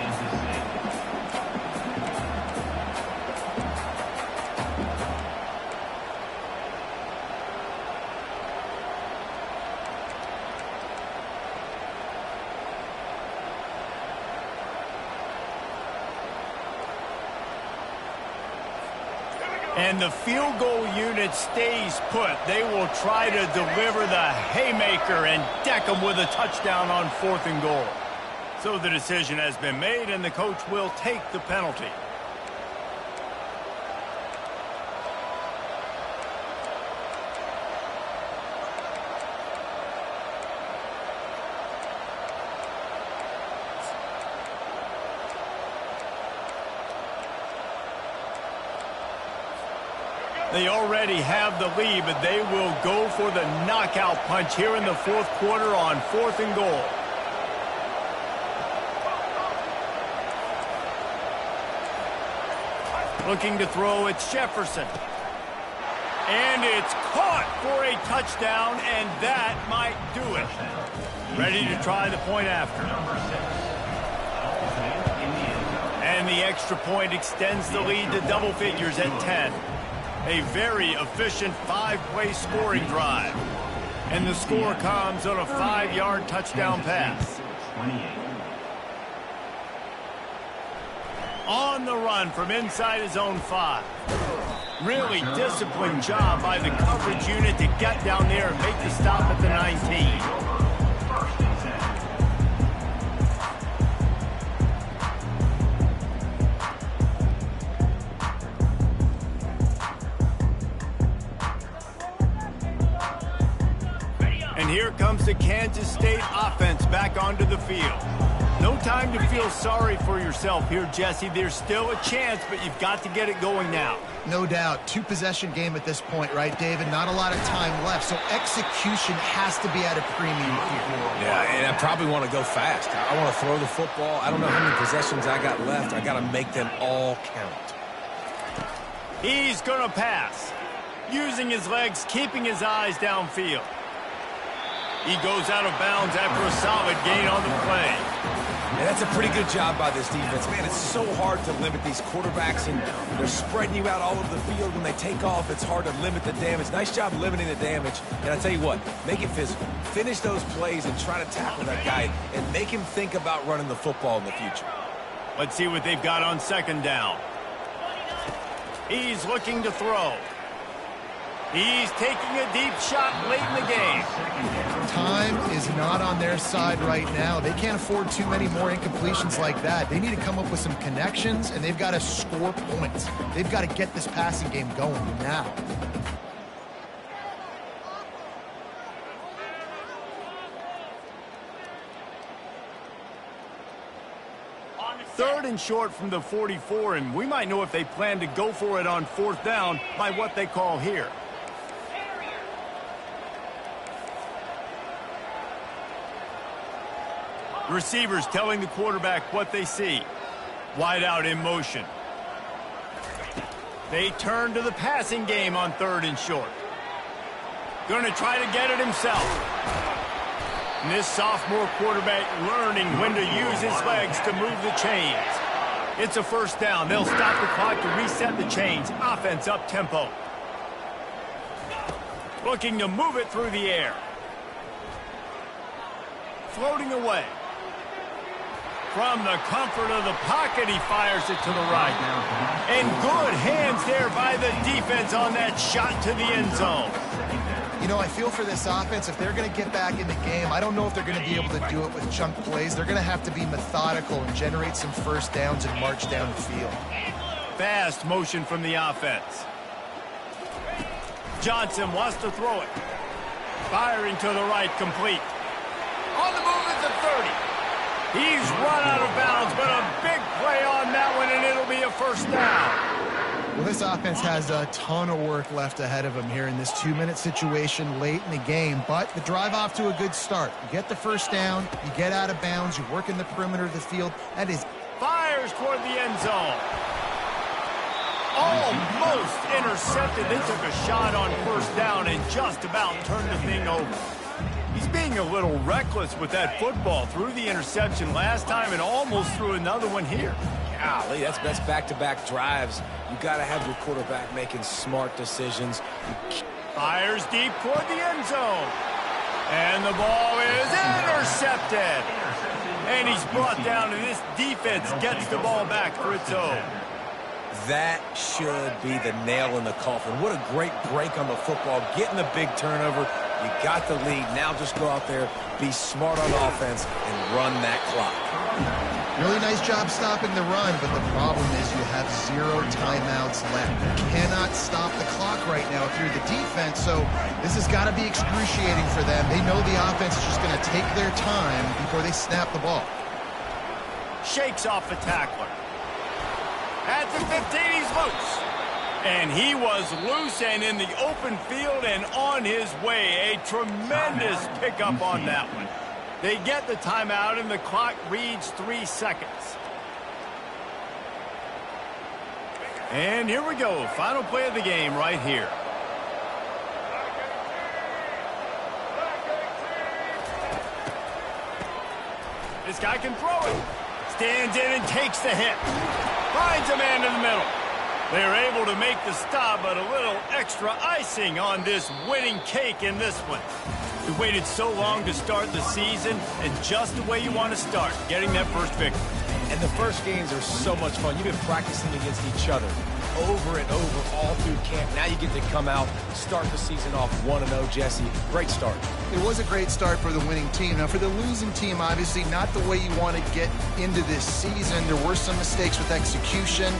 Speaker 1: And the field goal unit stays put. They will try to deliver the haymaker and deck them with a touchdown on 4th and goal. So the decision has been made, and the coach will take the penalty. They already have the lead, but they will go for the knockout punch here in the 4th quarter on 4th and goal. Looking to throw, it's Jefferson. And it's caught for a touchdown, and that might do it. Ready to try the point after. And the extra point extends the lead to double figures at 10. A very efficient 5-play scoring drive. And the score comes on a 5-yard touchdown pass. On the run from inside his own 5. Really disciplined job by the coverage unit to get down there and make the stop at the 19. And here comes the Kansas State offense back onto the field. No time to feel sorry for yourself here, Jesse. There's still a chance, but you've got to get it going now.
Speaker 2: No doubt. 2-possession game at this point, right, David? Not a lot of time left, so execution has to be at a premium here.
Speaker 3: Yeah, and I probably want to go fast. I want to throw the football. I don't know how many possessions I got left. I got to make them all count.
Speaker 1: He's going to pass. Using his legs, keeping his eyes downfield. He goes out of bounds after a solid gain on the play.
Speaker 3: Yeah, that's a pretty good job by this defense. Man, it's so hard to limit these quarterbacks, and they're spreading you out all over the field. When they take off, it's hard to limit the damage. Nice job limiting the damage. And I tell you what, make it physical. Finish those plays and try to tackle that guy and make him think about running the football in the future.
Speaker 1: Let's see what they've got on 2nd down. He's looking to throw. He's taking a deep shot late in the game.
Speaker 2: Time is not on their side right now. They can't afford too many more incompletions like that. They need to come up with some connections, and they've got to score points. They've got to get this passing game going now.
Speaker 1: Third and short from the 44, and we might know if they plan to go for it on 4th down by what they call here. Receivers telling the quarterback what they see. Wide out in motion. They turn to the passing game on 3rd and short. Going to try to get it himself. And this sophomore quarterback learning when to use his legs to move the chains. It's a 1st down. They'll stop the clock to reset the chains. Offense up tempo. Looking to move it through the air. Floating away. From the comfort of the pocket, he fires it to the right. And good hands there by the defense on that shot to the end zone.
Speaker 2: You know, I feel for this offense, if they're going to get back in the game, I don't know if they're going to be able to do it with chunk plays. They're going to have to be methodical and generate some 1st downs and march down the field.
Speaker 1: Fast motion from the offense. Johnson wants to throw it. Firing to the right, complete. On the move at the 30. He's run out of bounds, but a big play on that one, and it'll be a first down.
Speaker 2: Well, this offense has a ton of work left ahead of them here in this 2-minute situation late in the game, but the drive off to a good start. You get the first down, you get out of bounds, you work in the perimeter of the field. That is...
Speaker 1: Fires toward the end zone. Almost intercepted. They took a shot on first down and just about turned the thing over. He's being a little reckless with that football. Threw the interception last time and almost threw another one here.
Speaker 3: Golly, that's back-to-back drives. You got to have your quarterback making smart decisions.
Speaker 1: Fires deep toward the end zone. And the ball is intercepted. And he's brought down, and this defense gets the ball back for its own.
Speaker 3: That should be the nail in the coffin. What a great break on the football. Getting the big turnover. You got the lead. Now just go out there, be smart on offense, and run that clock.
Speaker 2: Really nice job stopping the run, but the problem is you have 0 timeouts left. You cannot stop the clock right now if you're the defense, so this has got to be excruciating for them. They know the offense is just going to take their time before they snap the ball.
Speaker 1: Shakes off the tackler. At the 15, he's loose. And he was loose and in the open field and on his way. A tremendous pickup on that one. They get the timeout, and the clock reads 3 seconds. And here we go. Final play of the game right here. This guy can throw it. Stands in and takes the hit. Finds a man in the middle. They're able to make the stop, but a little extra icing on this winning cake in this one. We waited so long to start the season, and just the way you want to start, getting that first victory.
Speaker 3: And the first games are so much fun. You've been practicing against each other over and over all through camp. Now you get to come out, start the season off 1-0, Jesse. Great start.
Speaker 2: It was a great start for the winning team. Now, for the losing team, obviously not the way you want to get into this season. There were some mistakes with execution.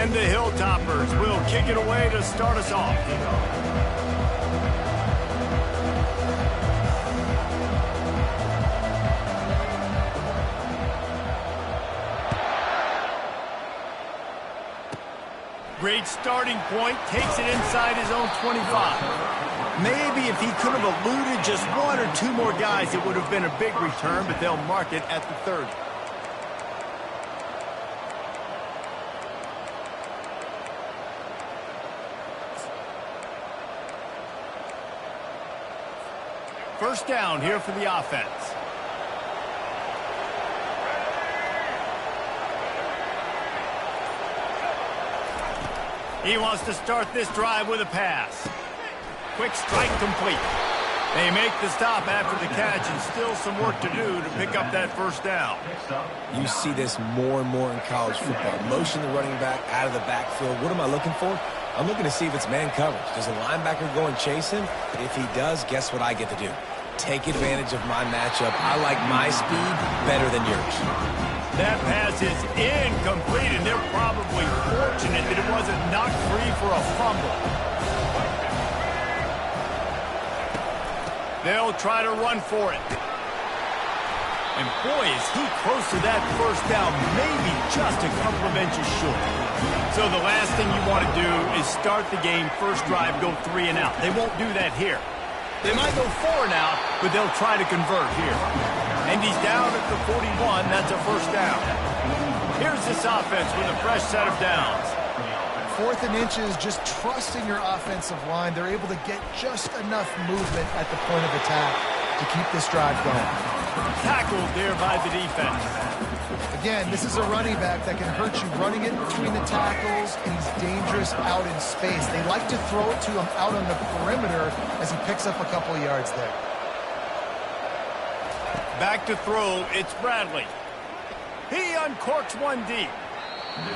Speaker 1: And the Hilltoppers will kick it away to start us off. Great starting point, takes it inside his own 25. Maybe if he could have eluded just one or two more guys, it would have been a big return, but they'll mark it at the 30. First down here for the offense. He wants to start this drive with a pass. Quick strike complete. They make the stop after the catch, and still some work to do to pick up that first down.
Speaker 3: You see this more and more in college football. Motion the running back out of the backfield. What am I looking for? I'm looking to see if it's man coverage. Does the linebacker go and chase him? If he does, guess what I get to do? Take advantage of my matchup. I like my speed better than yours.
Speaker 1: That pass is incomplete, and they're probably fortunate that it wasn't knocked free for a fumble. They'll try to run for it. And boy, is he close to that first down, maybe just a couple of inches short. So the last thing you want to do is start the game, first drive, go 3 and out. They won't do that here. They might go 4 and out, but they'll try to convert here. And he's down at the 41. That's a first down. Here's this offense with a fresh set of downs.
Speaker 2: 4th and inches, just trusting your offensive line. They're able to get just enough movement at the point of attack to keep this drive going.
Speaker 1: Tackled there by the defense.
Speaker 2: Again, this is a running back that can hurt you running it between the tackles, and he's dangerous out in space. They like to throw it to him out on the perimeter as he picks up a couple of yards there.
Speaker 1: Back to throw, it's Bradley. He uncorks one deep.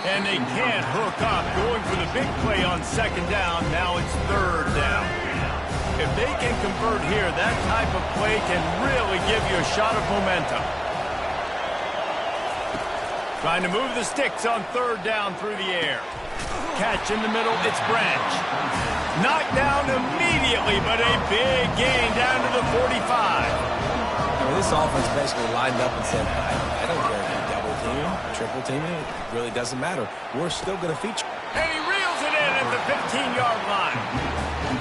Speaker 1: And they can't hook up, going for the big play on second down. Now it's third down. If they can convert here, that type of play can really give you a shot of momentum. Trying to move the sticks on third down through the air. Catch in the middle, it's Branch. Knocked down immediately, but a big gain down to the 45.
Speaker 3: Well, this offense basically lined up and said, I don't care if you double team him, triple team him, it really doesn't matter. We're still going to feature.
Speaker 1: And he reels it in at the 15-yard line.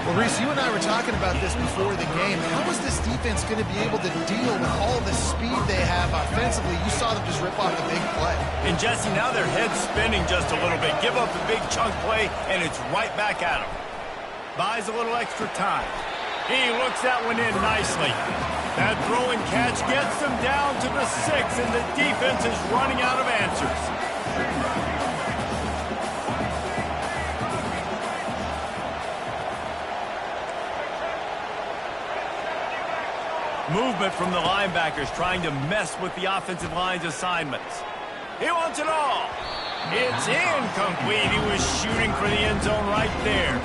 Speaker 2: Well, Reese, you and I were talking about this before the game. How is this defense going to be able to deal with all the speed they have offensively? You saw them just rip off the big play.
Speaker 1: And Jesse, now their head's spinning just a little bit. Give up a big chunk play, and it's right back at them. Buys a little extra time. He looks that one in nicely. That throw and catch gets them down to the 6, and the defense is running out of answers. Movement from the linebackers trying to mess with the offensive line's assignments. He wants it all. It's incomplete. He was shooting for the end zone right there.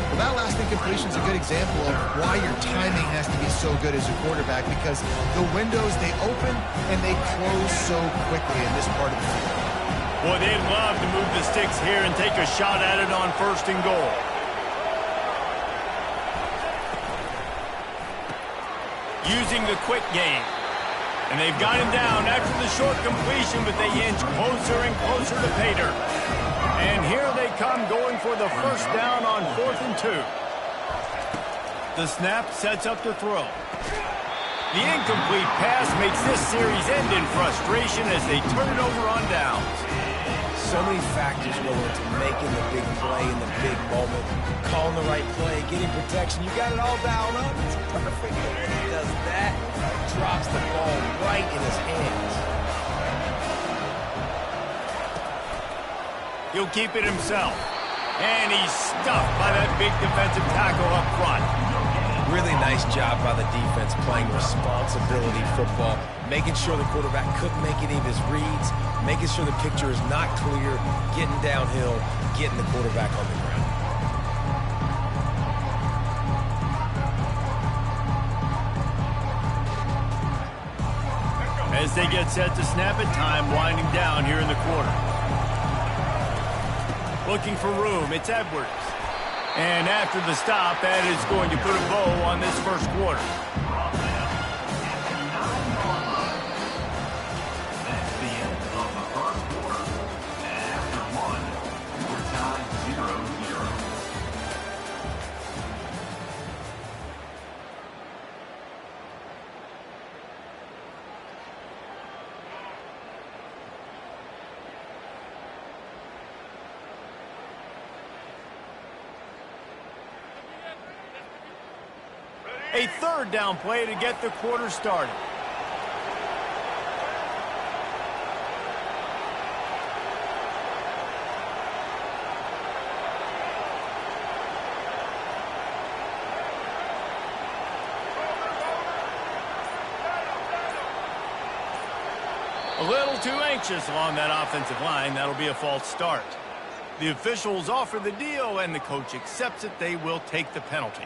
Speaker 2: Well, that last incompletion is a good example of why your timing has to be so good as a quarterback, because the windows, they open and they close so quickly in this part of the field.
Speaker 1: Boy, they'd love to move the sticks here and take a shot at it on first and goal. Using the quick game. And they've got him down after the short completion, but they inch closer and closer to pay dirt. And here they come, going for the first down on 4th and 2. The snap sets up the throw. The incomplete pass makes this series end in frustration as they turn it over on downs.
Speaker 3: So many factors go into making the big play in the big moment, calling the right play, getting protection. You got it all dialed up. It's perfect. And he does that, drops the ball right in his hands.
Speaker 1: He'll keep it himself. And he's stuffed by that big defensive tackle up front.
Speaker 3: Really nice job by the defense playing responsibility football, making sure the quarterback couldn't make any of his reads, making sure the picture is not clear, getting downhill, getting the quarterback on the ground.
Speaker 1: As they get set to snap it, time winding down here in the quarter. Looking for room, it's Edwards. And after the stop, that is going to put a bow on this first quarter.
Speaker 4: That's the end of the first quarter. And after one, we're tied 0-0.
Speaker 1: A third down play to get the quarter started. A little too anxious along that offensive line. That'll be a false start. The officials offer the deal, and the coach accepts it. They will take the penalty.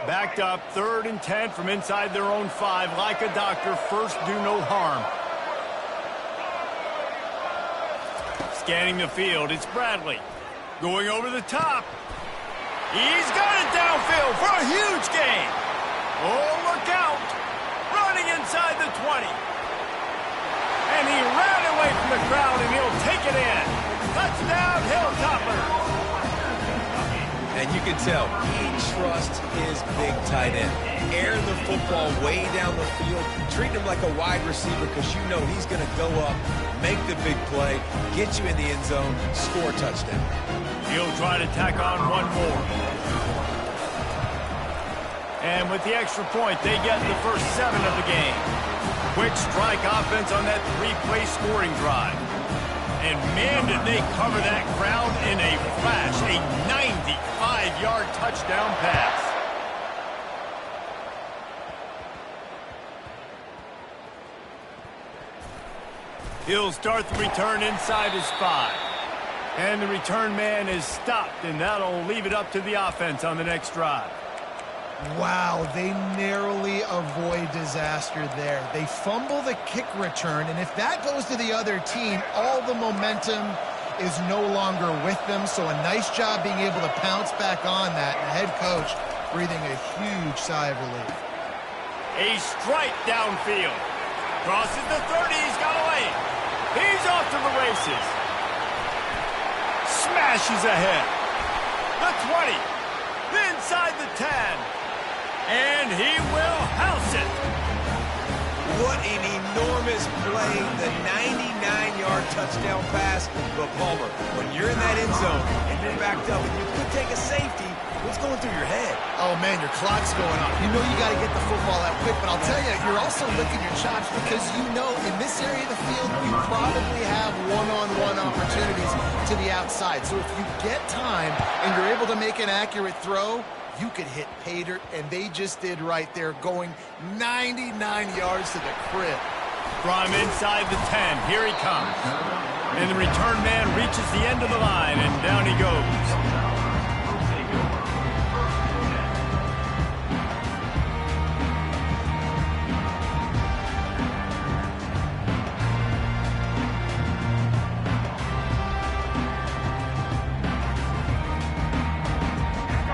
Speaker 1: Backed up, 3rd and 10 from inside their own 5. Like a doctor, first do no harm. Scanning the field, it's Bradley. Going over the top. He's got it downfield for a huge gain. Oh, look out. Running inside the 20. And he ran away from the crowd, and he'll take it in. Touchdown, Hilltoppers.
Speaker 3: Hey, and you can tell he trusts his big tight end. Air the football way down the field, treat him like a wide receiver because you know he's going to go up, make the big play, get you in the end zone, score a touchdown.
Speaker 1: He'll try to tack on one more. And with the extra point, they get the first 7 of the game. Quick strike offense on that 3-play scoring drive. And man, did they cover that ground in a flash. A 95-yard touchdown pass. He'll start the return inside his 5. And the return man is stopped, and that'll leave it up to the offense on the next drive.
Speaker 2: Wow, they narrowly avoid disaster there. They fumble the kick return, and if that goes to the other team, all the momentum is no longer with them. So a nice job being able to pounce back on that. And the head coach breathing a huge sigh of relief.
Speaker 1: A strike downfield. Crosses the 30, he's got a lane. He's off to the races. Smashes ahead. The 20. Inside the 10. And he will house it.
Speaker 3: What an enormous play, the 99-yard touchdown pass. But Palmer, when you're in that end zone and you're backed up and you could take a safety, what's going through your head?
Speaker 2: Oh, man, your clock's going on. You know you got to get the football out quick, but I'll tell you, you're also licking your chops because you know in this area of the field, you probably have one-on-one opportunities to the outside. So if you get time and you're able to make an accurate throw, you could hit pay dirt, and they just did right there, going 99 yards to the crib.
Speaker 1: From inside the 10, here he comes. And the return man reaches the end of the line, and down he goes.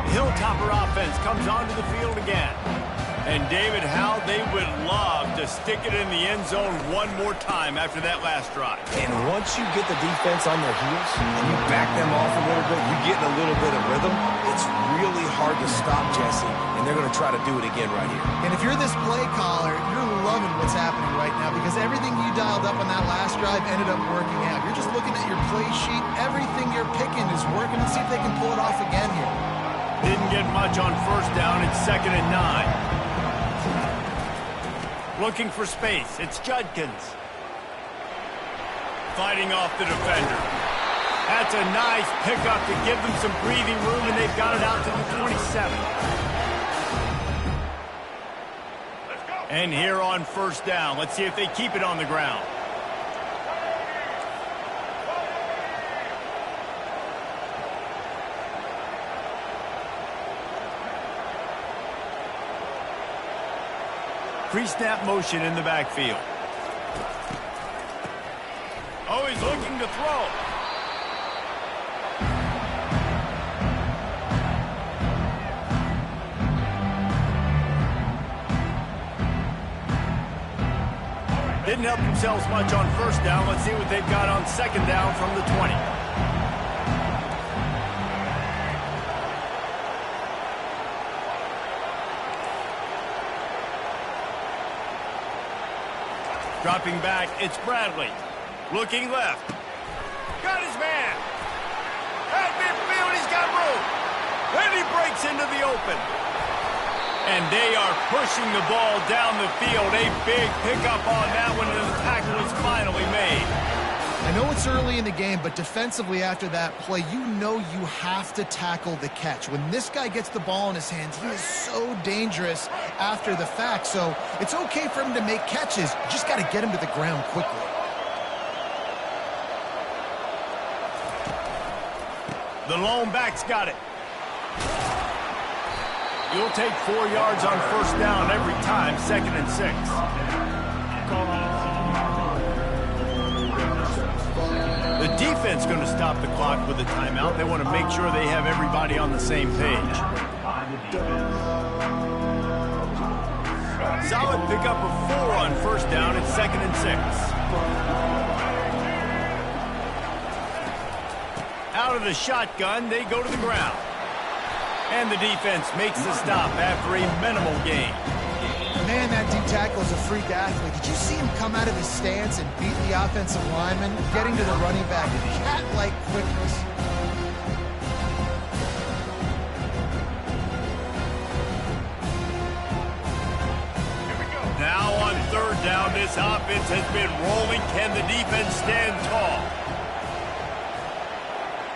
Speaker 1: Hilltopper offense comes onto the field again. And David, how they would love to stick it in the end zone one more time after that last drive.
Speaker 3: And once you get the defense on their heels and you back them off a little bit, you get in a little bit of rhythm, it's really hard to stop, Jesse, and they're going to try to do it again right here.
Speaker 2: And if you're this play caller, you're loving what's happening right now because everything you dialed up on that last drive ended up working out. You're just looking at your play sheet. Everything you're picking is working. Let's see if they can pull it off again here.
Speaker 1: Didn't get much on first down. It's 2nd and 9. Looking for space. It's Judkins. Fighting off the defender. That's a nice pickup to give them some breathing room, and they've got it out to the 27. And here on first down, let's see if they keep it on the ground. Pre-snap motion in the backfield. Oh, he's looking to throw. Didn't help themselves much on first down. Let's see what they've got on 2nd down from the 20. Dropping back, it's Bradley. Looking left. Got his man. At midfield, he's got room. And he breaks into the open. And they are pushing the ball down the field. A big pickup on that one, and the tackle is finally made.
Speaker 2: I know it's early in the game, but defensively after that play, you know you have to tackle the catch. When this guy gets the ball in his hands, he is so dangerous after the fact. So it's okay for him to make catches. You just got to get him to the ground quickly.
Speaker 1: The lone back's got it. You'll take 4 yards on first down every time, 2nd and 6. The defense going to stop the clock with a timeout. They want to make sure they have everybody on the same page. Solid pickup of 4 on first down. It's 2nd and 6. Out of the shotgun, they go to the ground. And the defense makes the stop after a minimal gain.
Speaker 2: Man, that deep tackle is a freak athlete. Did you see him come out of his stance and beat the offensive lineman, getting to the running back with cat-like quickness?
Speaker 1: Now on third down, this offense has been rolling. Can the defense stand tall?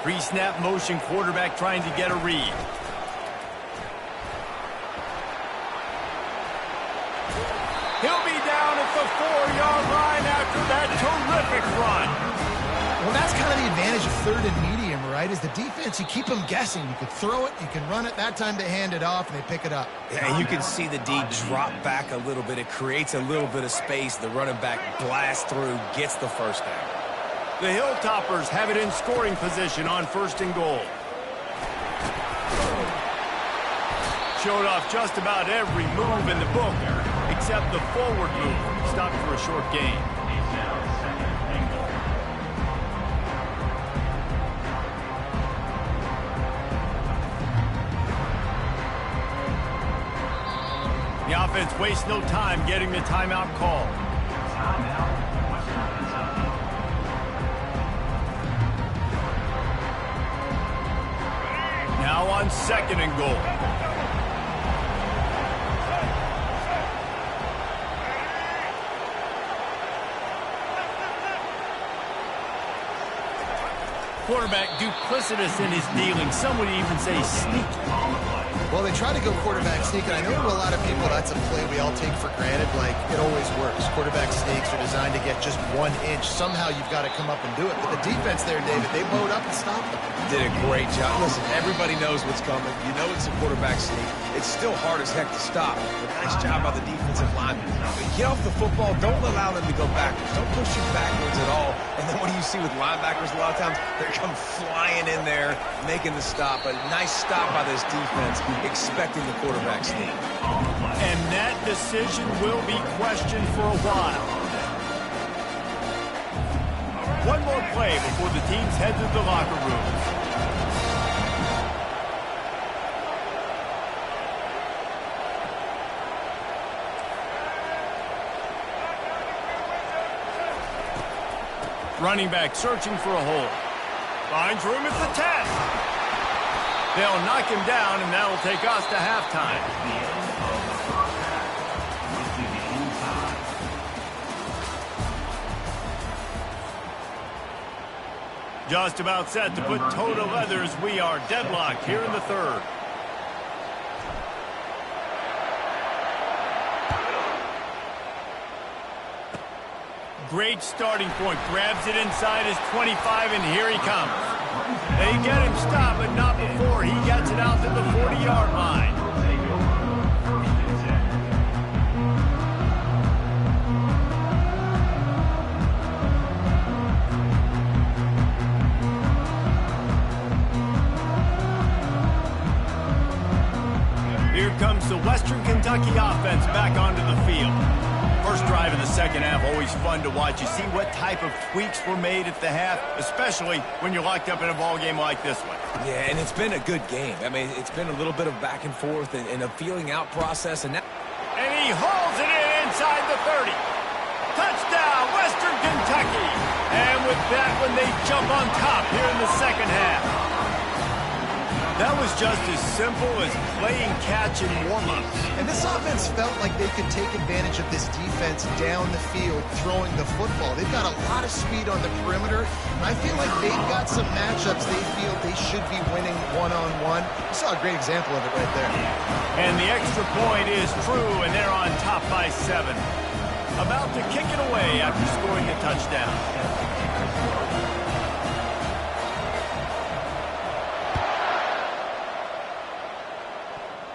Speaker 1: Pre-snap motion, quarterback trying to get a read. He'll be down at the 4-yard line after that terrific run.
Speaker 2: Well, that's kind of the advantage of third and medium, right? Is the defense, you keep them guessing. You can throw it, you can run it. That time they hand it off, and they pick it up.
Speaker 3: Yeah, you can see the D drop back a little bit. It creates a little bit of space. The running back blasts through, gets the first down.
Speaker 1: The Hilltoppers have it in scoring position on 1st and goal. Showed off just about every move in the book, except the forward move. Stopped for a short gain. The offense wastes no time getting the timeout call. Now on 2nd and goal. Quarterback duplicitous in his dealing. Some would even say sneaky.
Speaker 2: Well, they try to go quarterback sneak, and I know to a lot of people that's a play we all take for granted. Like, it always works. Quarterback sneaks are designed to get just 1 inch. Somehow you've got to come up and do it. But the defense there, David, they bowed up and stopped them.
Speaker 3: Did a great job. Listen, everybody knows what's coming. You know it's a quarterback sneak. It's still hard as heck to stop. But nice job by the defensive lineman. But get off the football. Don't allow them to go backwards. Don't push you backwards at all. And then what do you see with linebackers a lot of times? They come flying in there, making the stop. A nice stop by this defense, expecting the quarterback sneak.
Speaker 1: And that decision will be questioned for a while. One more play before the teams head to the locker rooms. Running back searching for a hole. Finds room at the 10. They'll knock him down, and that'll take us to halftime. Just about set to put toe to leather as we are deadlocked here in the 3rd. Great starting point. Grabs it inside his 25, and here he comes. They get him stopped, but not before he gets it out to the 40-yard line. Here comes the Western Kentucky offense back onto the field. First drive of the 2nd half, always fun to watch. You see what type of tweaks were made at the half, especially when you're locked up in a ball game like this one.
Speaker 3: Yeah, and it's been a good game. I mean, it's been a little bit of back and forth and a feeling out process. And
Speaker 1: he hauls it in inside the 30. Touchdown, Western Kentucky. And with that one, they jump on top here in the 2nd half. That was just as simple as playing catch in warm-ups.
Speaker 2: And this offense felt like they could take advantage of this defense down the field throwing the football. They've got a lot of speed on the perimeter, and I feel like they've got some matchups they feel they should be winning one-on-one. You saw a great example of it right there.
Speaker 1: And the extra point is true, and they're on top by 7. About to kick it away after scoring a touchdown.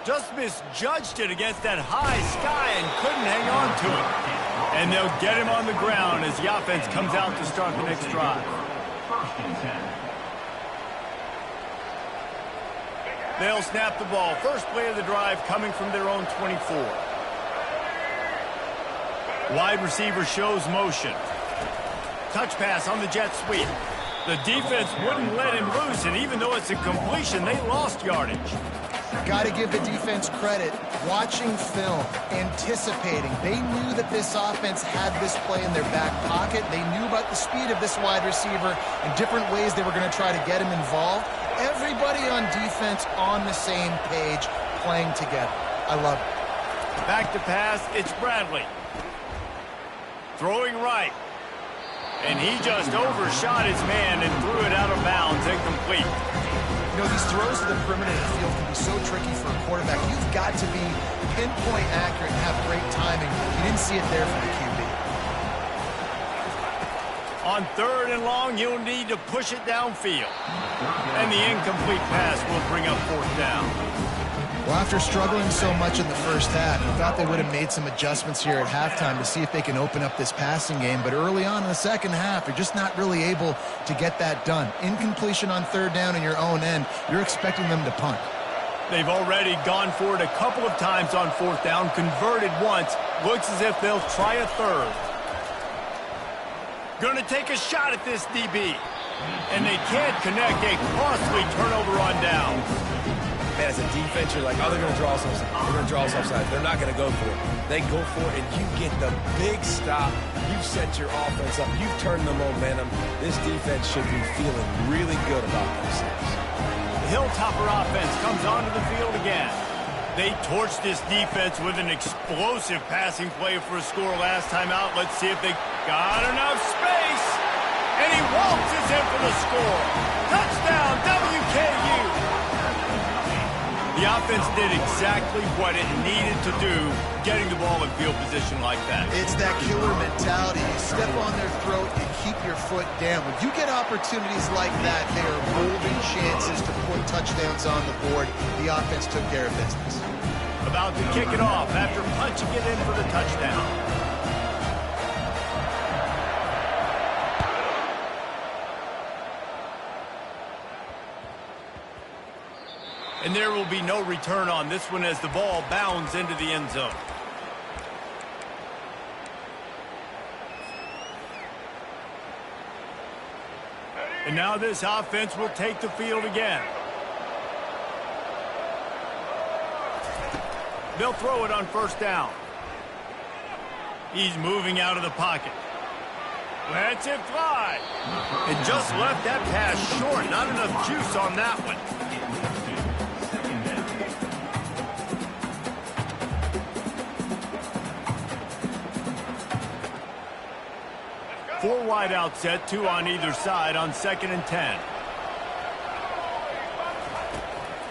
Speaker 1: Just misjudged it against that high sky and couldn't hang on to it. And they'll get him on the ground as the offense comes out to start the next drive. They'll snap the ball. First play of the drive coming from their own 24. Wide receiver shows motion. Touch pass on the jet sweep. The defense wouldn't let him loose, and even though it's a completion, they lost yardage.
Speaker 2: Got to give the defense credit. Watching film, anticipating. They knew that this offense had this play in their back pocket. They knew about the speed of this wide receiver and different ways they were going to try to get him involved. Everybody on defense on the same page, playing together. I love it.
Speaker 1: Back to pass, it's Bradley. Throwing right. And he just overshot his man and threw it out of bounds, incomplete.
Speaker 2: You know, these throws to the perimeter of the field can be so tricky for a quarterback. You've got to be pinpoint accurate and have great timing. You didn't see it there from the QB.
Speaker 1: On 3rd and long, you'll need to push it downfield. And the incomplete pass will bring up 4th down.
Speaker 2: Well, after struggling so much in the first half, you thought they would have made some adjustments here at halftime to see if they can open up this passing game. But early on in the second half, they're just not really able to get that done. Incompletion on 3rd down in your own end, you're expecting them to punt.
Speaker 1: They've already gone for it a couple of times on 4th down, converted once. Looks as if they'll try a 3rd. Going to take a shot at this DB. And they can't connect a costly turnover on down.
Speaker 3: Man, as a defense, you're like, oh, they're going to draw us offside. They're going to draw us offside. They're not going to go for it. They go for it, and you get the big stop. You've set your offense up. You've turned the momentum. This defense should be feeling really good about themselves.
Speaker 1: The Hilltopper offense comes onto the field again. They torched this defense with an explosive passing play for a score last time out. Let's see if they got enough space. And he waltzes in for the score. Touchdown, WKU. The offense did exactly what it needed to do, getting the ball in field position like that.
Speaker 2: It's that killer mentality. You step on their throat, you keep your foot down. When you get opportunities like that, they are golden chances to put touchdowns on the board. The offense took care of business.
Speaker 1: About to kick it off after punching it in for the touchdown. And there will be no return on this one as the ball bounds into the end zone. And now this offense will take the field again. They'll throw it on 1st down. He's moving out of the pocket. Lets it fly. And just left that pass short. Not enough juice on that one. 4 wide out set, 2 on either side on 2nd and 10.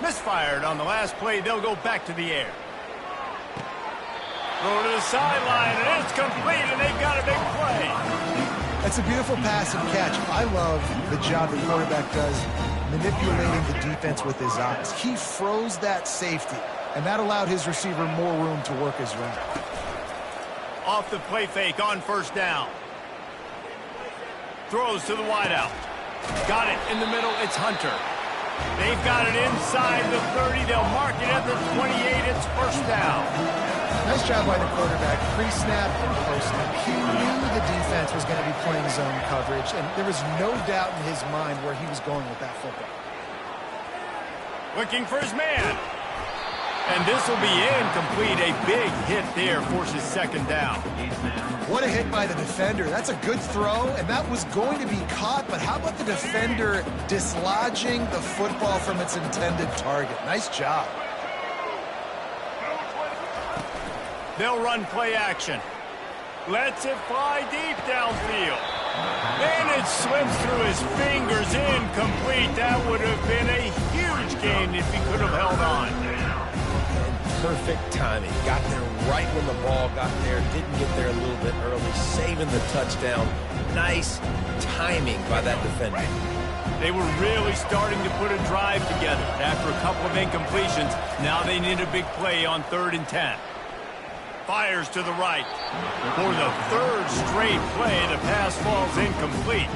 Speaker 1: Misfired on the last play. They'll go back to the air. Throw to the sideline, and it's complete, and they've got a big play.
Speaker 2: That's a beautiful pass and catch. I love the job the quarterback does manipulating the defense with his eyes. He froze that safety, and that allowed his receiver more room to work his route.
Speaker 1: Off the play fake on 1st down. Throws to the wideout. Got it in the middle. It's Hunter. They've got it inside the 30. They'll mark it at the 28. It's 1st down.
Speaker 2: Nice job by the quarterback. Pre-snap and post-snap. He knew the defense was going to be playing zone coverage, and there was no doubt in his mind where he was going with that football.
Speaker 1: Looking for his man. And this will be incomplete. A big hit there forces 2nd down.
Speaker 2: What a hit by the defender. That's a good throw, and that was going to be caught, but how about the defender dislodging the football from its intended target? Nice job.
Speaker 1: They'll run play action. Lets it fly deep downfield. And it slips through his fingers, incomplete. That would have been a huge gain if he could have held on.
Speaker 3: Perfect timing. Got there right when the ball got there. Didn't get there a little bit early. Saving the touchdown. Nice timing by that defender.
Speaker 1: They were really starting to put a drive together. After a couple of incompletions, now they need a big play on 3rd and 10. Fires to the right. For the 3rd straight play, the pass falls incomplete.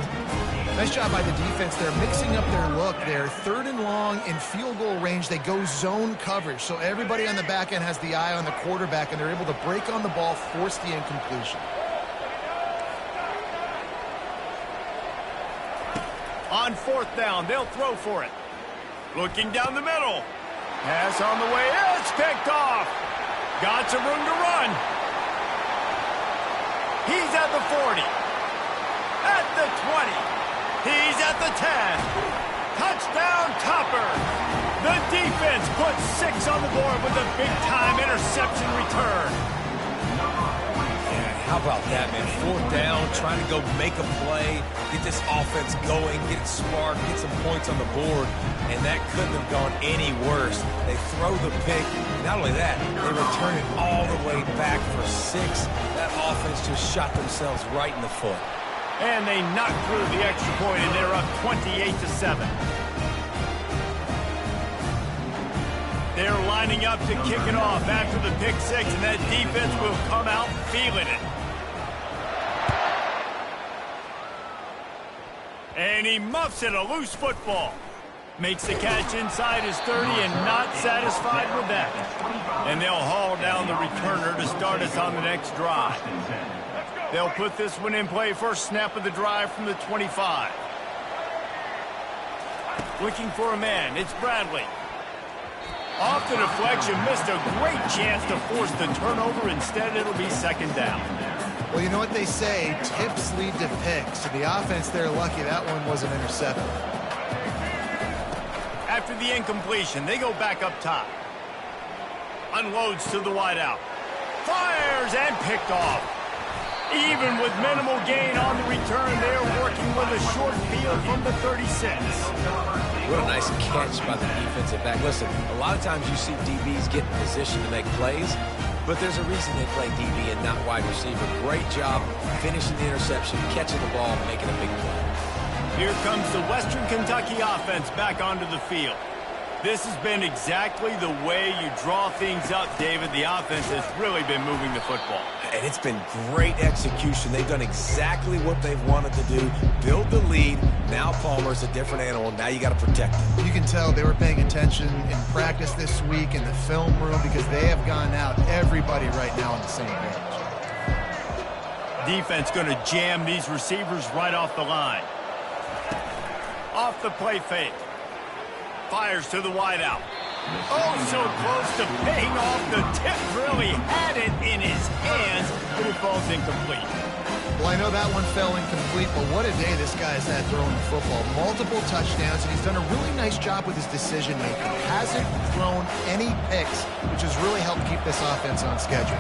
Speaker 2: Nice job by the defense there, mixing up their look there. 3rd and long in field goal range. They go zone coverage, so everybody on the back end has the eye on the quarterback, and they're able to break on the ball, force the incompletion.
Speaker 1: On 4th down, they'll throw for it. Looking down the middle. Pass on the way. It's picked off. Got some room to run. He's at the 40. At the 20. He's at the 10. Touchdown, Topper. The defense puts 6 on the board with a big-time interception return.
Speaker 3: Yeah, how about that, man? 4th down, trying to go make a play, get this offense going, get it sparked, get some points on the board, and that couldn't have gone any worse. They throw the pick. Not only that, they return it all the way back for 6. That offense just shot themselves right in the foot.
Speaker 1: And they knocked through the extra point, and they're up 28-7. They're lining up to kick it off after the pick 6, and that defense will come out feeling it. And he muffs it, a loose football. Makes the catch inside his 30 and not satisfied with that. And they'll haul down the returner to start us on the next drive. They'll put this one in play first snap of the drive from the 25. Looking for a man, it's Bradley. Off the deflection, missed a great chance to force the turnover. Instead, it'll be 2nd down.
Speaker 2: Well, you know what they say, tips lead to picks. So the offense, they're lucky that one wasn't intercepted.
Speaker 1: After the incompletion, they go back up top. Unloads to the wideout. Fires and picked off. Even with minimal gain on the return, they're working with a short field from the 36.
Speaker 3: What a nice catch by the defensive back. Listen, a lot of times you see DBs get in position to make plays, but there's a reason they play DB and not wide receiver. Great job finishing the interception, catching the ball, making a big play.
Speaker 1: Here comes the Western Kentucky offense back onto the field. This has been exactly the way you draw things up, David. The offense has really been moving the football.
Speaker 3: And it's been great execution. They've done exactly what they've wanted to do. Build the lead. Now Palmer's a different animal. Now you got to protect him.
Speaker 2: You can tell they were paying attention in practice this week in the film room because they have gone out, everybody right now on the same page.
Speaker 1: Defense going to jam these receivers right off the line. Off the play fake. Fires to the wideout. Oh, so close to paying off. The tip really had it in his hands, but it falls incomplete.
Speaker 2: Well, I know that one fell incomplete, but what a day this guy's had throwing the football. Multiple touchdowns, and he's done a really nice job with his decision-making. Hasn't thrown any picks, which has really helped keep this offense on schedule.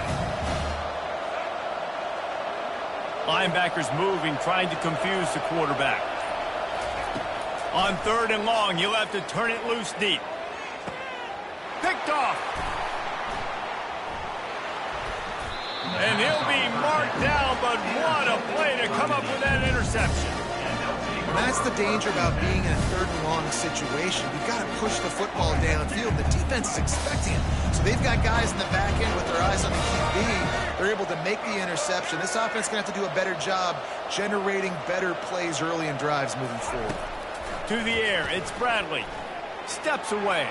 Speaker 1: Linebackers moving, trying to confuse the quarterback. On 3rd and long, you'll have to turn it loose deep. Picked off. And he'll be marked down, but what a play to come up with that interception.
Speaker 2: And that's the danger about being in a 3rd and long situation. You've got to push the football downfield. The defense is expecting it. So they've got guys in the back end with their eyes on the QB. They're able to make the interception. This offense is going to have to do a better job generating better plays early in drives moving forward.
Speaker 1: To the air, it's Bradley. Steps away.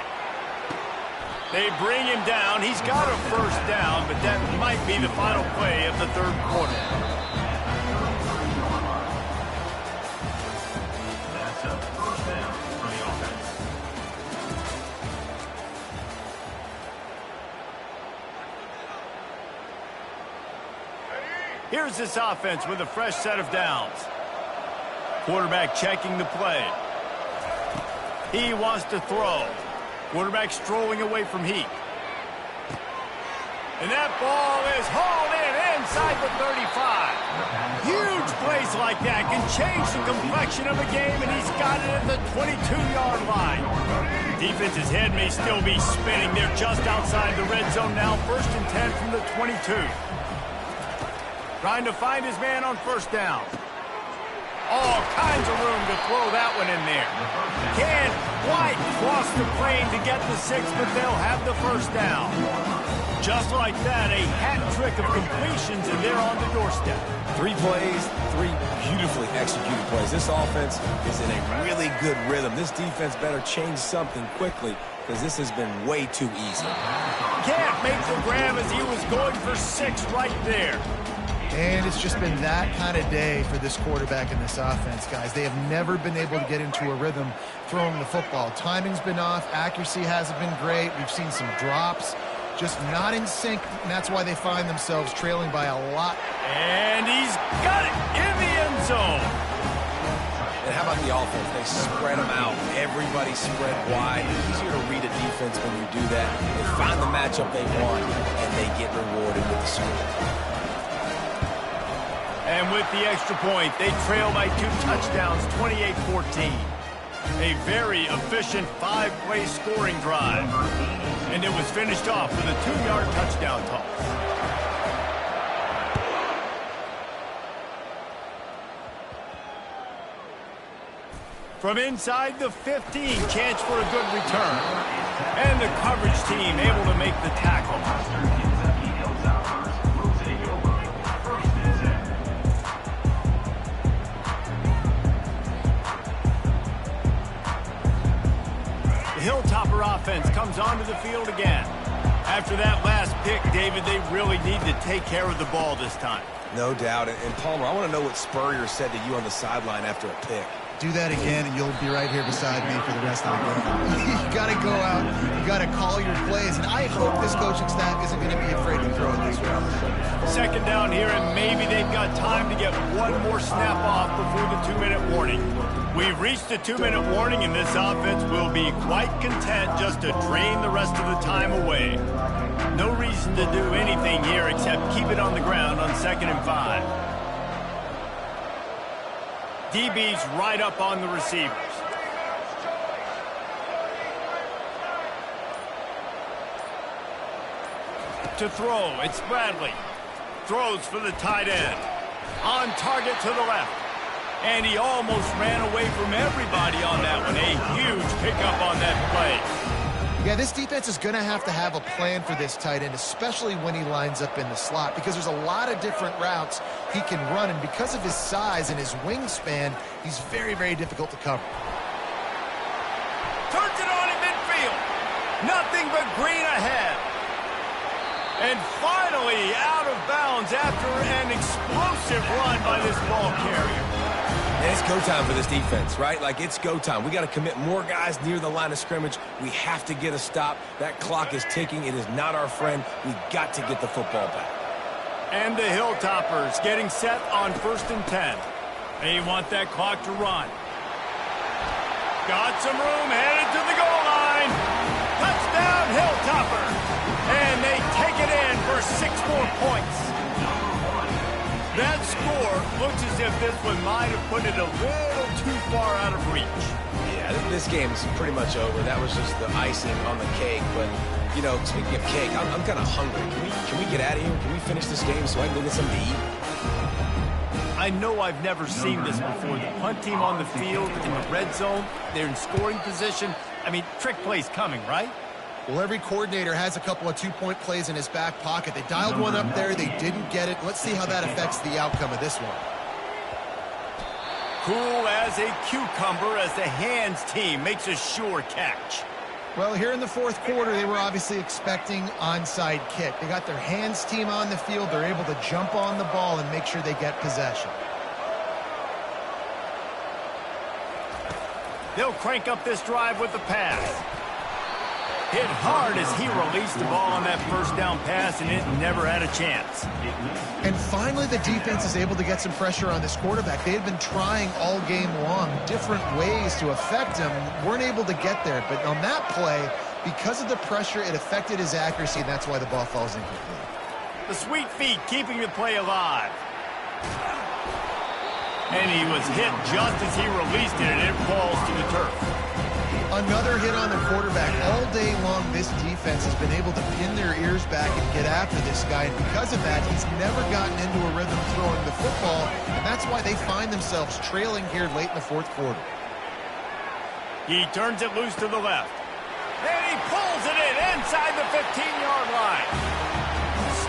Speaker 1: They bring him down. He's got a 1st down, but that might be the final play of the 3rd quarter.
Speaker 4: That's a 1st down for the offense.
Speaker 1: Here's this offense with a fresh set of downs. Quarterback checking the play. He wants to throw. Quarterback strolling away from Heat. And that ball is hauled in inside the 35. Huge plays like that can change the complexion of a game, and he's got it at the 22-yard line. Defense's head may still be spinning. They're just outside the red zone now. 1st and 10 from the 22. Trying to find his man on 1st down. All kinds of room to throw that one in there. Can't quite cross the plane to get the 6, but they'll have the 1st down. Just like that, a hat trick of completions, and they're on the doorstep.
Speaker 3: 3 plays, 3 beautifully executed plays. This offense is in a really good rhythm. This defense better change something quickly because this has been way too easy.
Speaker 1: Can't make the grab as he was going for 6 right there.
Speaker 2: And it's just been that kind of day for this quarterback and this offense, guys. They have never been able to get into a rhythm throwing the football. Timing's been off. Accuracy hasn't been great. We've seen some drops. Just not in sync, and that's why they find themselves trailing by a lot.
Speaker 1: And he's got it in the end zone.
Speaker 3: And how about the offense? They spread them out. Everybody spread wide. It's easier to read a defense when you do that. They find the matchup they want, and they get rewarded with the score.
Speaker 1: And with the extra point, they trail by 2 touchdowns, 28-14. A very efficient 5-play scoring drive. And it was finished off with a 2-yard touchdown toss. From inside the 15, chance for a good return. And the coverage team able to make the tackle. The Hilltopper offense comes onto the field again. After that last pick, David, they really need to take care of the ball this time.
Speaker 3: No doubt. And Palmer, I want to know what Spurrier said to you on the sideline after a pick.
Speaker 2: Do that again, and you'll be right here beside me for the rest of the game. You got to go out. You got to call your plays. And I hope this coaching staff isn't going to be afraid to throw it this way.
Speaker 1: Second down here, and maybe they've got time to get one more snap off before the 2-minute warning. We've reached the 2-minute warning, and this offense will be quite content just to drain the rest of the time away. No reason to do anything here except keep it on the ground on 2nd and 5. DB's right up on the receivers. To throw, it's Bradley. Throws for the tight end. On target to the left. And he almost ran away from everybody on that one. A huge pickup on that play.
Speaker 2: Yeah, this defense is going to have a plan for this tight end, especially when he lines up in the slot, because there's a lot of different routes he can run, and because of his size and his wingspan, he's very, very difficult to cover.
Speaker 1: Turns it on in midfield. Nothing but green ahead. And finally out of bounds after an explosive run by this ball carrier.
Speaker 3: And it's go time for this defense, right? Like, it's go time. We got to commit more guys near the line of scrimmage. We have to get a stop. That clock is ticking. It is not our friend. We've got to get the football back.
Speaker 1: And the Hilltoppers getting set on 1st and 10. They want that clock to run. Got some room, headed to the goal line. Touchdown, Hilltopper. And they take it in for 6 more points. That score looks as if this one might have put it a little too far out of reach.
Speaker 3: Yeah, this game's pretty much over. That was just the icing on the cake. But, you know, speaking of cake, I'm kind of hungry. Can we get out of here? Can we finish this game so I can go get something to eat?
Speaker 1: I know I've never seen this before. The punt team on the field in the red zone. They're in scoring position. I mean, trick play's coming, right?
Speaker 2: Well, every coordinator has a couple of 2-point plays in his back pocket. They dialed one up there. They didn't get it. Let's see how that affects the outcome of this one.
Speaker 1: Cool as a cucumber as the hands team makes a sure catch.
Speaker 2: Well, here in the 4th quarter, they were obviously expecting onside kick. They got their hands team on the field. They're able to jump on the ball and make sure they get possession.
Speaker 1: They'll crank up this drive with the pass. Hit hard as he released the ball on that 1st down pass, and it never had a chance.
Speaker 2: And finally, the defense is able to get some pressure on this quarterback. They had been trying all game long different ways to affect him, weren't able to get there. But on that play, because of the pressure, it affected his accuracy, and that's why the ball falls incomplete.
Speaker 1: The sweet feet keeping the play alive. And he was hit just as he released it, and it falls to the turf.
Speaker 2: Another hit on the quarterback. All day long, this defense has been able to pin their ears back and get after this guy. And because of that, he's never gotten into a rhythm throwing the football. And that's why they find themselves trailing here late in the 4th quarter.
Speaker 1: He turns it loose to the left. And he pulls it in inside the 15-yard line.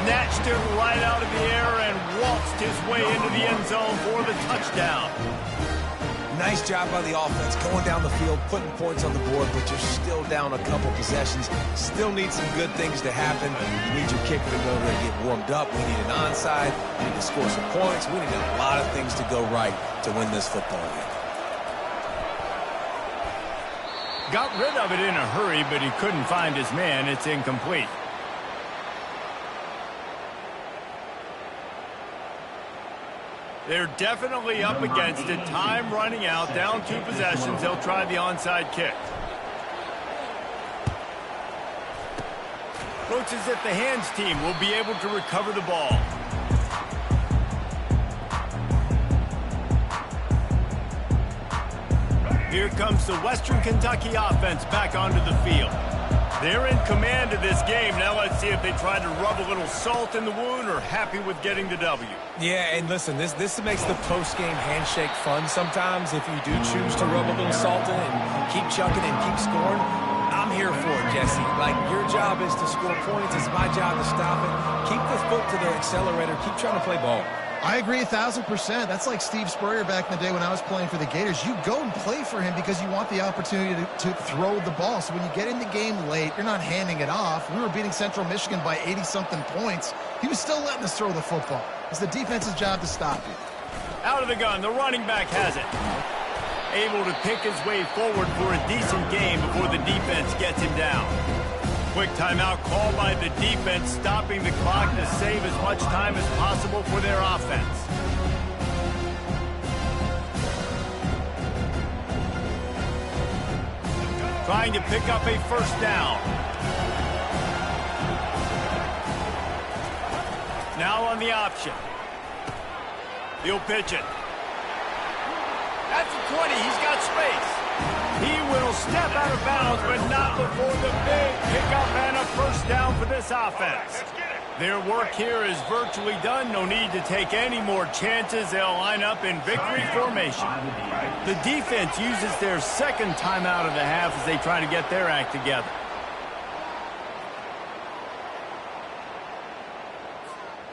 Speaker 1: Snatched it right out of the air and waltzed his way into the end zone for the touchdown.
Speaker 3: nice job by the offense going down the field, putting points on the board, but you're still down a couple possessions. Still need some good things to happen. You need your kicker to go there and get warmed up. We need an onside. We need to score some points. We need a lot of things to go right to win this football game.
Speaker 1: Got rid of it in a hurry, but he couldn't find his man. It's incomplete. They're definitely up against it. Time running out. Down 2 possessions. They'll try the onside kick. Looks as if the hands team will be able to recover the ball. Here comes the Western Kentucky offense back onto the field. They're in command of this game. Now let's see if they try to rub a little salt in the wound or happy with getting the W.
Speaker 3: Yeah, and listen, this makes the post-game handshake fun sometimes if you do choose to rub a little salt in it and keep chucking and keep scoring. I'm here for it, Jesse. Like, your job is to score points. It's my job to stop it. Keep the foot to the accelerator. Keep trying to play ball.
Speaker 2: I agree 1,000%. That's like Steve Spurrier back in the day when I was playing for the Gators. You go and play for him because you want the opportunity to throw the ball. So when you get in the game late, you're not handing it off. We were beating Central Michigan by 80-something points. He was still letting us throw the football. It's the defense's job to stop you.
Speaker 1: Out of the gun, the running back has it. Able to pick his way forward for a decent game before the defense gets him down. Quick timeout call by the defense, stopping the clock to save as much time as possible for their offense. Trying to pick up a first down. Now on the option. He'll pitch it. That's the 20. He's got space. He will step out of bounds, but not before the big pickup and a first down for this offense. Their work here is virtually done. No need to take any more chances. They'll line up in victory formation. The defense uses their second timeout of the half as they try to get their act together.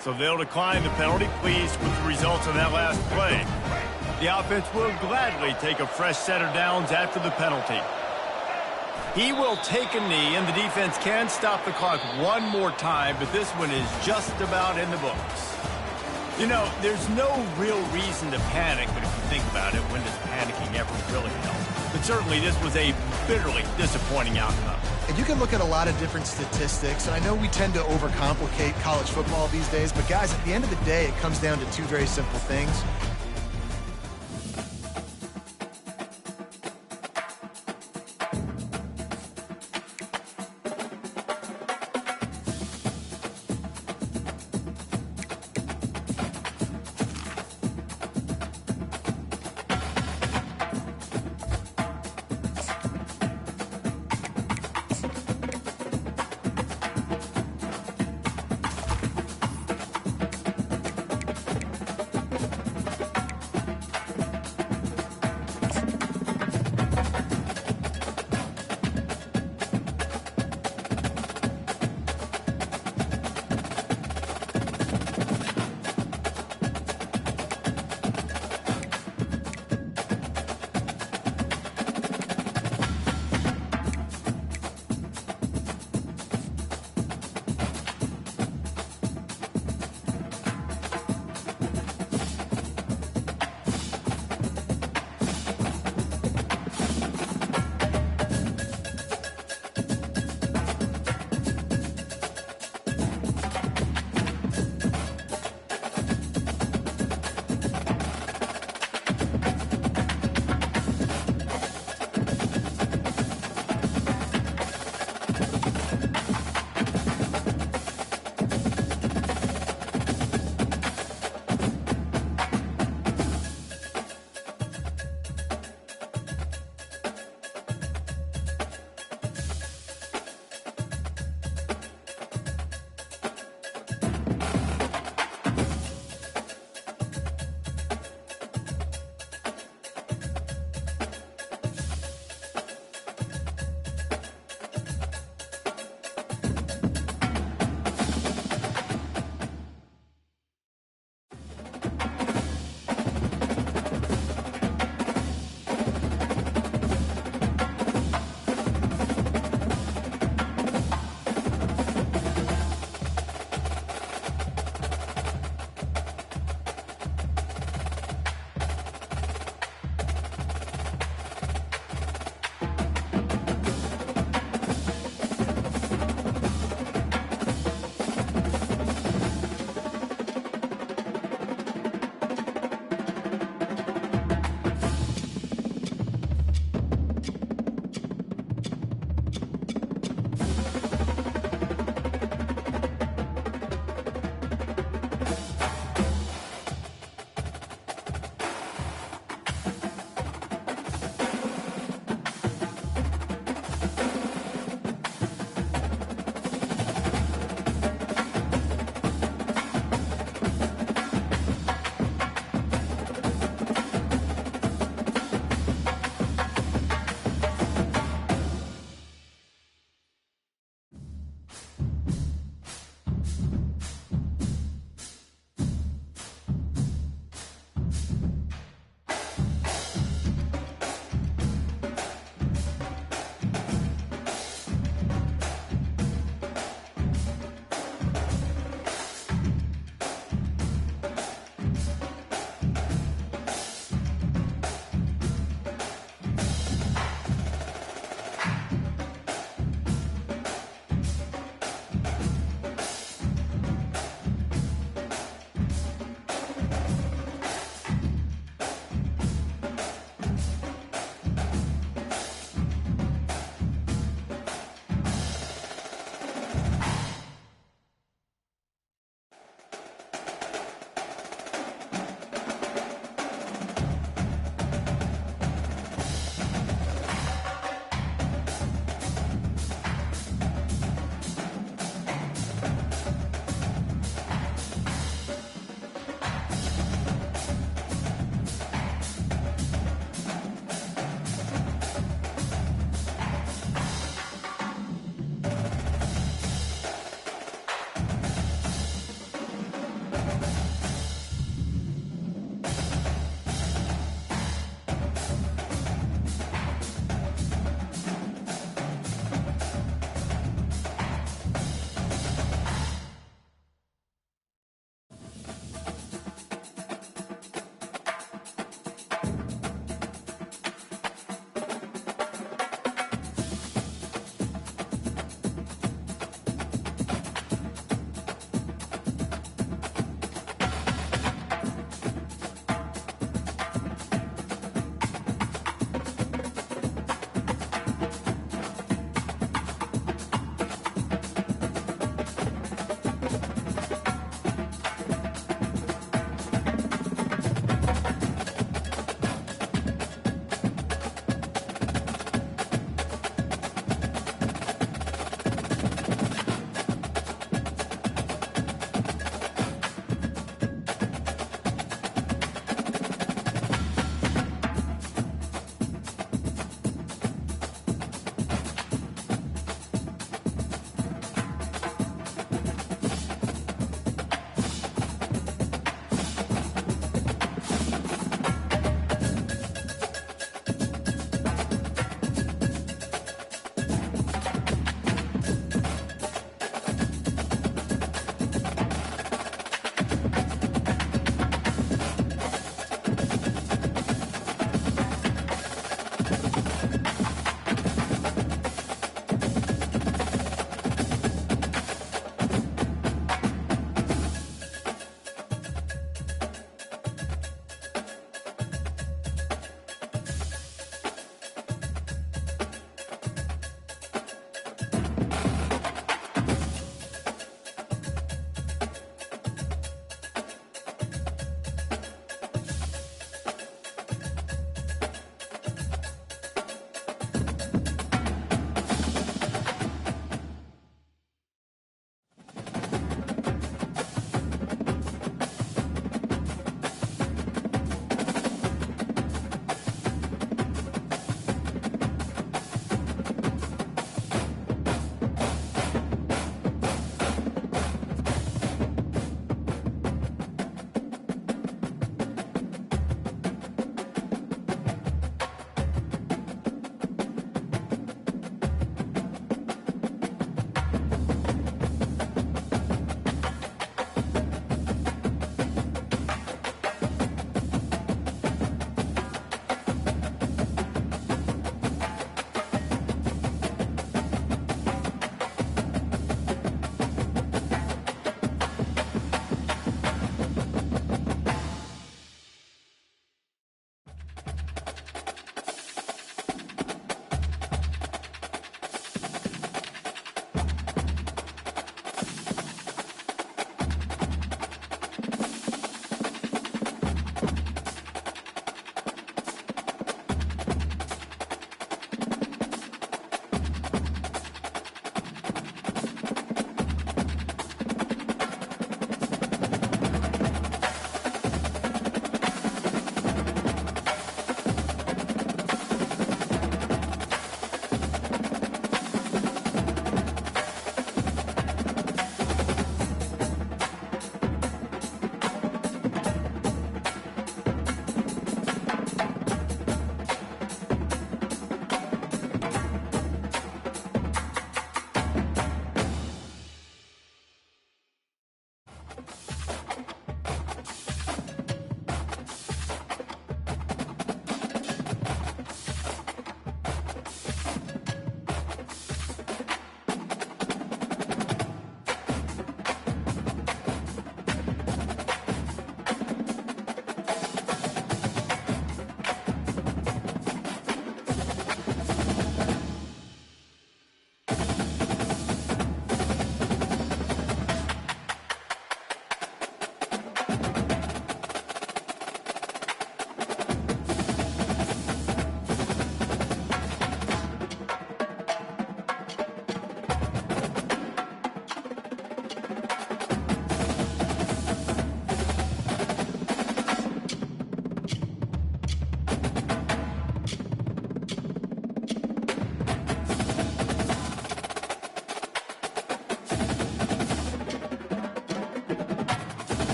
Speaker 1: So they'll decline the penalty, pleased with the results of that last play. The offense will gladly take a fresh set of downs after the penalty. He will take a knee, and the defense can stop the clock one more time, but this one is just about in the books. You know, there's no real reason to panic, but if you think about it, when does panicking ever really help? But certainly this was a bitterly disappointing outcome.
Speaker 2: And you can look at a lot of different statistics, and I know we tend to overcomplicate college football these days, but guys, at the end of the day, it comes down to two very simple things.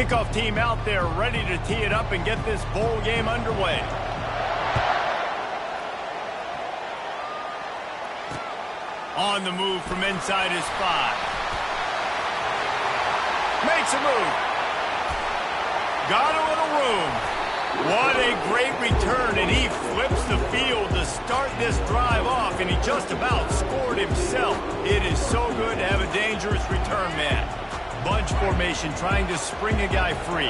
Speaker 1: Kickoff team out there ready to tee it up and get this bowl game underway. On the move from inside his 5. Makes a move. Got a little room. What a great return, and he flips the field to start this drive off, and he just about scored himself. It is so good to have a dangerous return man. Bunch formation trying to spring a guy free.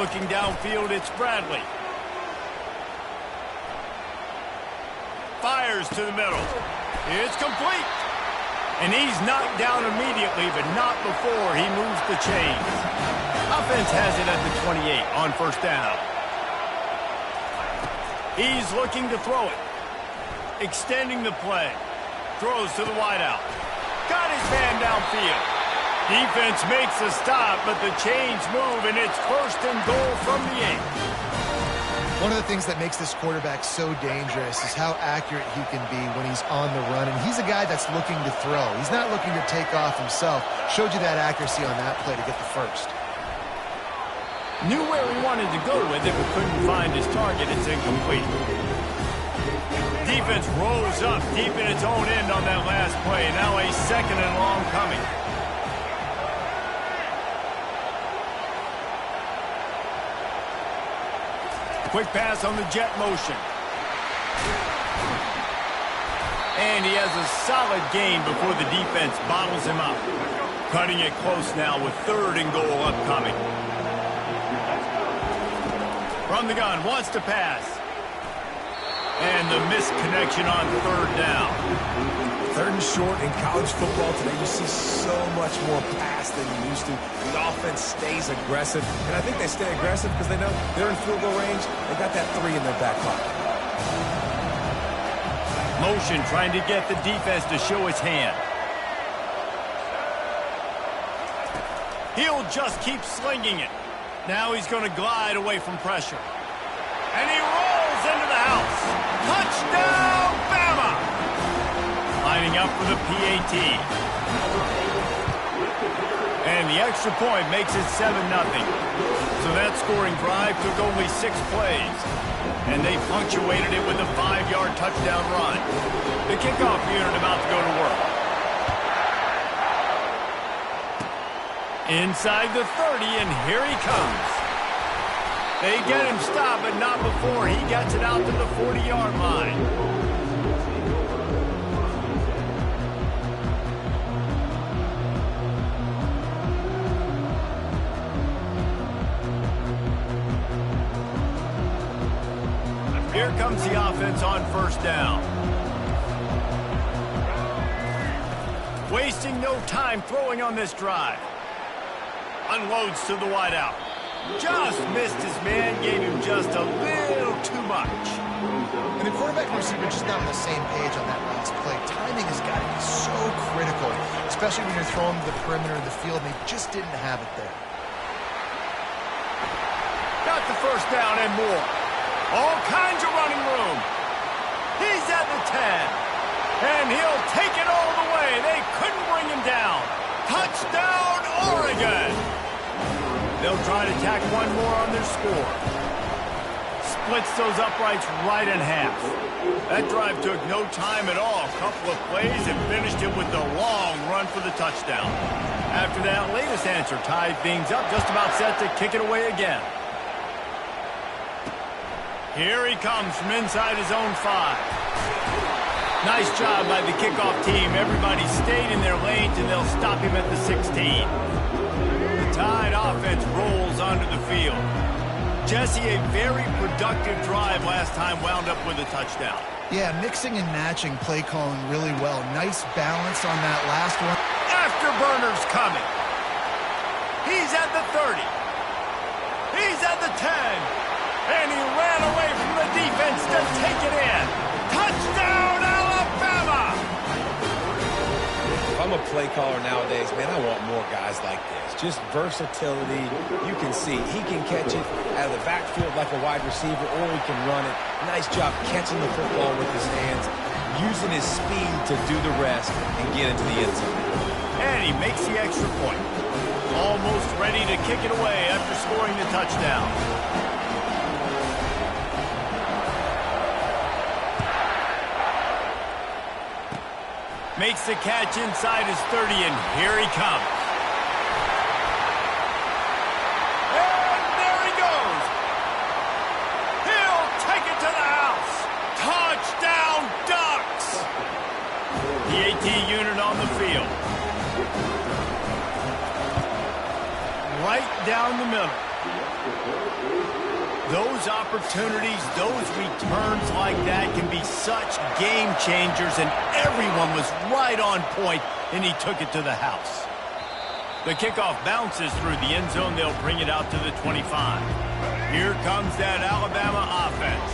Speaker 1: Looking downfield, it's Bradley. Fires to the middle. It's complete. And he's knocked down immediately, but not before he moves the chains. Offense has it at the 28 on first down. He's looking to throw it. Extending the play. Throws to the wideout. Got his man downfield. Defense makes a stop, but the chains move, and it's first and goal from the 8.
Speaker 2: One of the things that makes this quarterback so dangerous is how accurate he can be when he's on the run. And he's a guy that's looking to throw. He's not looking to take off himself. Showed you that accuracy on that play to get the first.
Speaker 1: Knew where he wanted to go with it, but couldn't find his target. It's incomplete. Defense rose up deep in its own end on that last play. Now a second and long coming. Quick pass on the jet motion. And he has a solid gain before the defense bottles him up. Cutting it close now with 3rd and goal upcoming. From the gun, wants to pass. And the missed connection on 3rd down.
Speaker 3: 3rd and short in college football today, you see so much more pass than you used to. The offense stays aggressive, and I think they stay aggressive because they know they're in field goal range. They got that 3 in their back pocket.
Speaker 1: Motion trying to get the defense to show his hand. He'll just keep slinging it. Now he's going to glide away from pressure. And he rolls into the house. Touchdown, Bama! Lining up for the PAT. And the extra point makes it 7-0. So that scoring drive took only 6 plays. And they punctuated it with a 5-yard touchdown run. The kickoff unit about to go to work. Inside the 30, and here he comes. They get him stopped, but not before he gets it out to the 40-yard line. Here comes the offense on 1st down. Wasting no time throwing on this drive. Unloads to the wideout. Just missed his man, gave him just a little too much.
Speaker 2: And the quarterback and receiver just not on the same page on that last play. Timing has got to be so critical, especially when you're throwing to the perimeter of the field, and they just didn't have it there.
Speaker 1: Got the 1st down and more. All kinds of running room. He's at the 10. And he'll take it all the way. They couldn't bring him down. Touchdown, Oregon! They'll try to tack one more on their score. Splits those uprights right in half. That drive took no time at all. A couple of plays and finished it with the long run for the touchdown. After that latest answer tied things up, just about set to kick it away again. Here he comes from inside his own 5. Nice job by the kickoff team. Everybody stayed in their lanes, and they'll stop him at the 16. The Tide offense rolls onto the field. Jesse, a very productive drive last time, wound up with a touchdown.
Speaker 2: Yeah, mixing and matching play calling really well. Nice balance on that last one.
Speaker 1: Afterburner's coming. He's at the 30. He's at the 10. And he ran away from the defense to take it in. Touchdown, Alabama!
Speaker 3: If I'm a play caller nowadays, man, I want more guys like this. Just versatility. You can see he can catch it out of the backfield like a wide receiver, or he can run it. Nice job catching the football with his hands, using his speed to do the rest and get into the end zone.
Speaker 1: And he makes the extra point. Almost ready to kick it away after scoring the touchdown. Makes the catch inside his 30, and here he comes. And there he goes. He'll take it to the house. Touchdown, Ducks. The AT unit on the field. Right down the middle. Those opportunities, those returns like that can be such game changers, and everyone was right on point, and he took it to the house. The kickoff bounces through the end zone. They'll bring it out to the 25. Here comes that Alabama offense.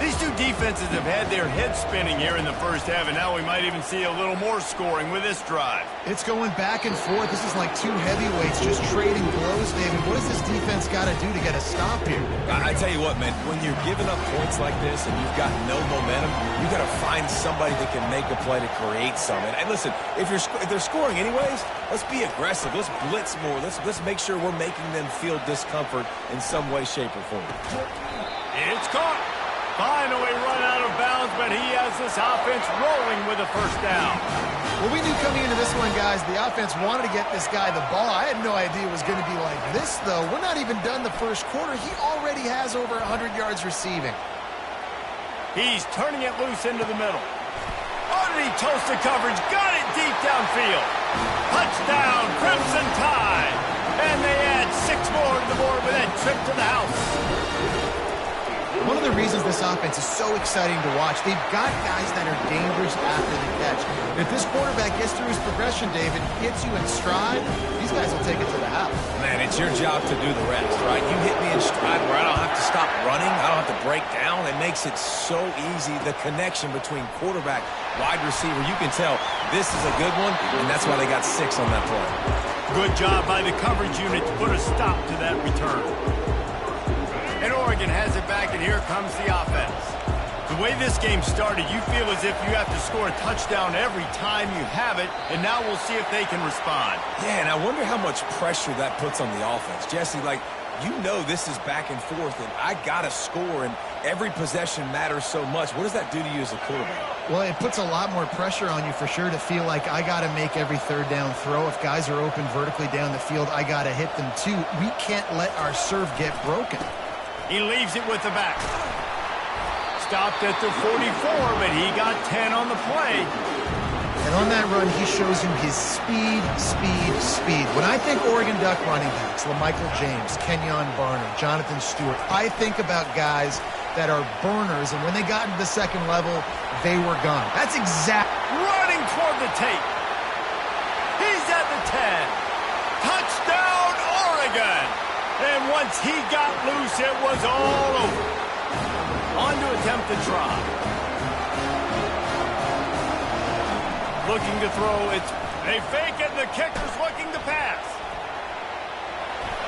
Speaker 1: These two defenses have had their heads spinning here in the first half, and now we might even see a little more scoring with this drive.
Speaker 2: It's going back and forth. This is like two heavyweights just trading blows, David. What does this defense got to do to get a stop here?
Speaker 3: I tell you what, man, when you're giving up points like this and you've got no momentum, you got to find somebody that can make a play to create something. And listen, if they're scoring anyways, let's be aggressive. Let's blitz more. Let's make sure we're making them feel discomfort in some way, shape, or form.
Speaker 1: It's caught. Finally run out of bounds, but he has this offense rolling with a first down.
Speaker 2: Well, we knew coming into this one, guys, the offense wanted to get this guy the ball. I had no idea it was going to be like this, though. We're not even done the first quarter. He already has over 100 yards receiving.
Speaker 1: He's turning it loose into the middle. Underneath toasted coverage, got it deep downfield. Touchdown, Crimson Tide. And they add 6 more to the board with that trip to the house.
Speaker 2: One of the reasons this offense is so exciting to watch, they've got guys that are dangerous after the catch. If this quarterback gets through his progression, David, hits you in stride, these guys will take it to the house.
Speaker 3: Man, it's your job to do the rest, right? You hit me in stride where I don't have to stop running. I don't have to break down. It makes it so easy. The connection between quarterback, wide receiver, you can tell this is a good one, and that's why they got 6 on that play.
Speaker 1: Good job by the coverage unit to put a stop to that return. And Oregon has it back, and here comes the offense. The way this game started, you feel as if you have to score a touchdown every time you have it, and now we'll see if they can respond.
Speaker 3: Yeah, and I wonder how much pressure that puts on the offense. Jesse, like, you know this is back and forth, and I got to score, and every possession matters so much. What does that do to you as a quarterback?
Speaker 2: Well, it puts a lot more pressure on you for sure to feel like I got to make every third down throw. If guys are open vertically down the field, I got to hit them too. We can't let our serve get broken.
Speaker 1: He leaves it with the back. Stopped at the 44, but he got 10 on the play.
Speaker 2: And on that run, he shows you his speed. When I think Oregon Duck running backs, LaMichael James, Kenyon Barner, Jonathan Stewart, I think about guys that are burners, and when they got into the second level, they were gone. That's
Speaker 1: running toward the tape. He's at the 10. Touchdown, Oregon. And once he got loose, it was all over. On to attempt the try. Looking to throw. They fake it, and the kicker's looking to pass.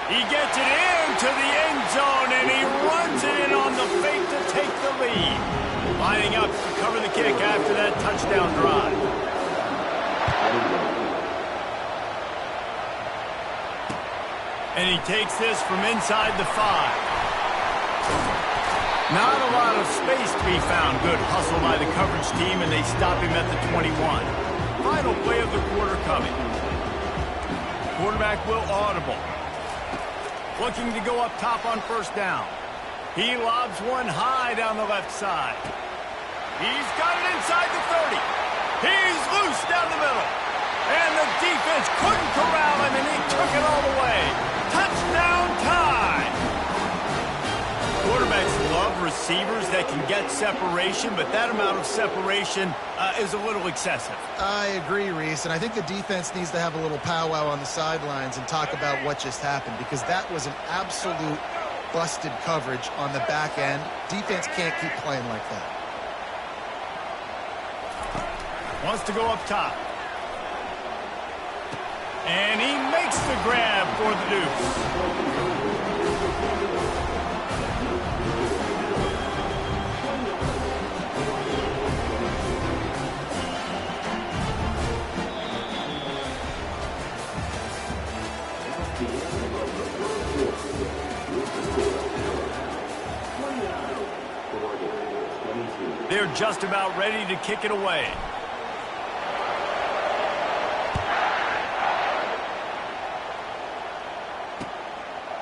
Speaker 1: He gets it into the end zone, and he runs it in on the fake to take the lead. Lining up to cover the kick after that touchdown drive. And he takes this from inside the 5. Not a lot of space to be found. Good hustle by the coverage team, and they stop him at the 21. Final play of the quarter coming. Quarterback will audible. Looking to go up top on first down. He lobs one high down the left side. He's got it inside the 30. He's loose down the middle. And the defense couldn't corral him, and he took it all the way. Touchdown time! Quarterbacks love receivers that can get separation, but that amount of separation is a little excessive.
Speaker 2: I agree, Reese, and I think the defense needs to have a little powwow on the sidelines and talk about what just happened, because that was an absolute busted coverage on the back end. Defense can't keep playing like that.
Speaker 1: Wants to go up top. And he makes the grab for the deuce. They're just about ready to kick it away.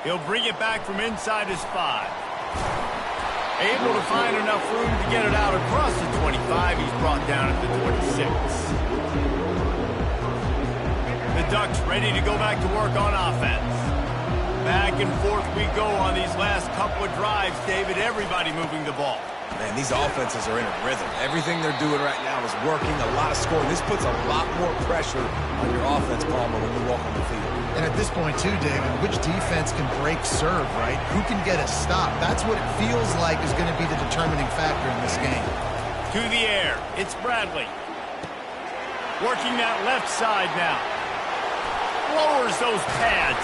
Speaker 1: He'll bring it back from inside his 5. Able to find enough room to get it out across the 25. He's brought down at the 26. The Ducks ready to go back to work on offense. Back and forth we go on these last couple of drives, David. Everybody moving the ball.
Speaker 3: Man, these offenses are in a rhythm. Everything they're doing right now is working, a lot of scoring. This puts a lot more pressure on your offense, Palmer, when you walk on the field.
Speaker 2: And at this point, too, David, which defense can break serve, right? Who can get a stop? That's what it feels like is going to be the determining factor in this game.
Speaker 1: To the air, it's Bradley. Working that left side now. Lowers those pads.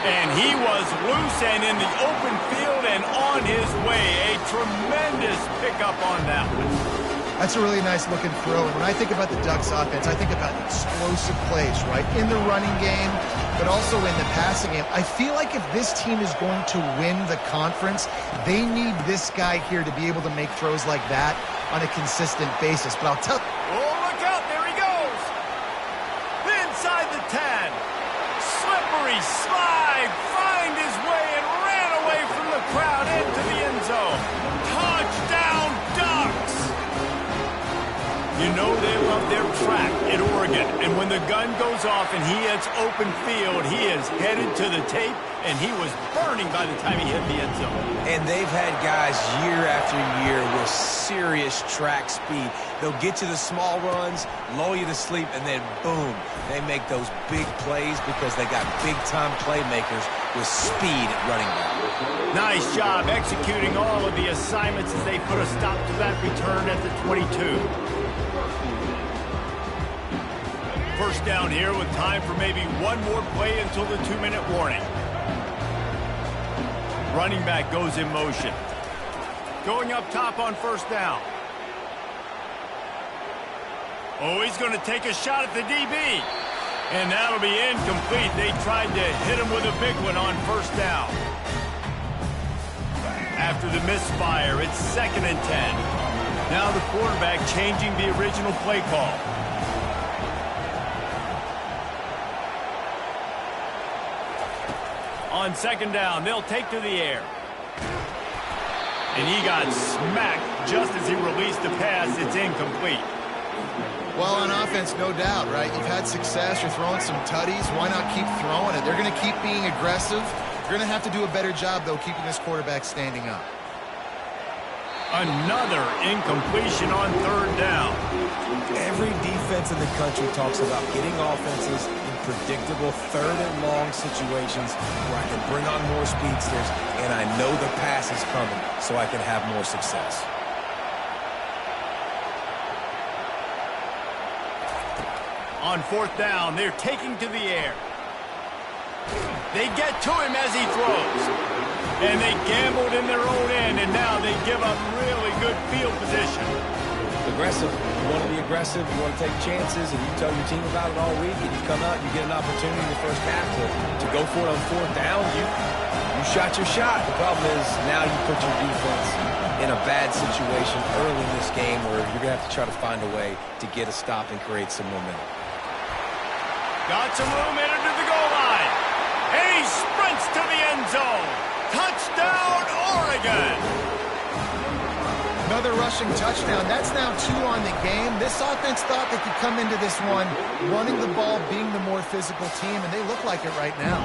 Speaker 1: And he was loose and in the open field and on his way. A tremendous pickup on that one.
Speaker 2: That's a really nice looking throw. And when I think about the Ducks offense, I think about explosive plays, right? In the running game, but also in the passing game. I feel like if this team is going to win the conference, they need this guy here to be able to make throws like that on a consistent basis. But I'll tell you.
Speaker 1: Oh, look out. There he goes. Inside the 10. Slippery slide. Find his way and ran away from the crowd into the end zone. Touchdown, Ducks. You know they love their track at Oregon. And when the gun goes off and he hits open field, he is headed to the tape, and he was burning by the time he hit the end zone.
Speaker 3: And they've had guys year after year with serious track speed. They'll get you the small runs, lull you to sleep, and then boom, they make those big plays because they got big-time playmakers with speed at running back.
Speaker 1: Nice job executing all of the assignments as they put a stop to that return at the 22. First down here with time for maybe one more play until the 2-minute warning. Running back goes in motion. Going up top on first down. Oh, he's going to take a shot at the DB. And that'll be incomplete. They tried to hit him with a big one on first down. After the misfire, it's 2nd and 10. Now the quarterback changing the original play call. On 2nd down, they'll take to the air. And he got smacked just as he released the pass. It's incomplete.
Speaker 2: Well, on offense, no doubt, right? You've had success. You're throwing some tutties. Why not keep throwing it? They're going to keep being aggressive. You're going to have to do a better job, though, keeping this quarterback standing up.
Speaker 1: Another incompletion on 3rd down.
Speaker 3: Every defense in the country talks about getting offenses in predictable 3rd and long situations where I can bring on more speedsters and I know the pass is coming so I can have more success.
Speaker 1: On 4th down, they're taking to the air. They get to him as he throws. And they gambled in their own end, and now they give up really good field position.
Speaker 3: Aggressive. You want to be aggressive. You want to take chances, and you tell your team about it all week, and you come out and you get an opportunity in the first half to go for it on 4th down. You shot your shot. The problem is now you put your defense in a bad situation early in this game where you're going to have to try to find a way to get a stop and create some momentum.
Speaker 1: Got some room in under the goal line. And he sprints to the end zone. Touchdown, Oregon.
Speaker 2: Another rushing touchdown. That's now 2 on the game. This offense thought they could come into this one running the ball, being the more physical team, and they look like it right now.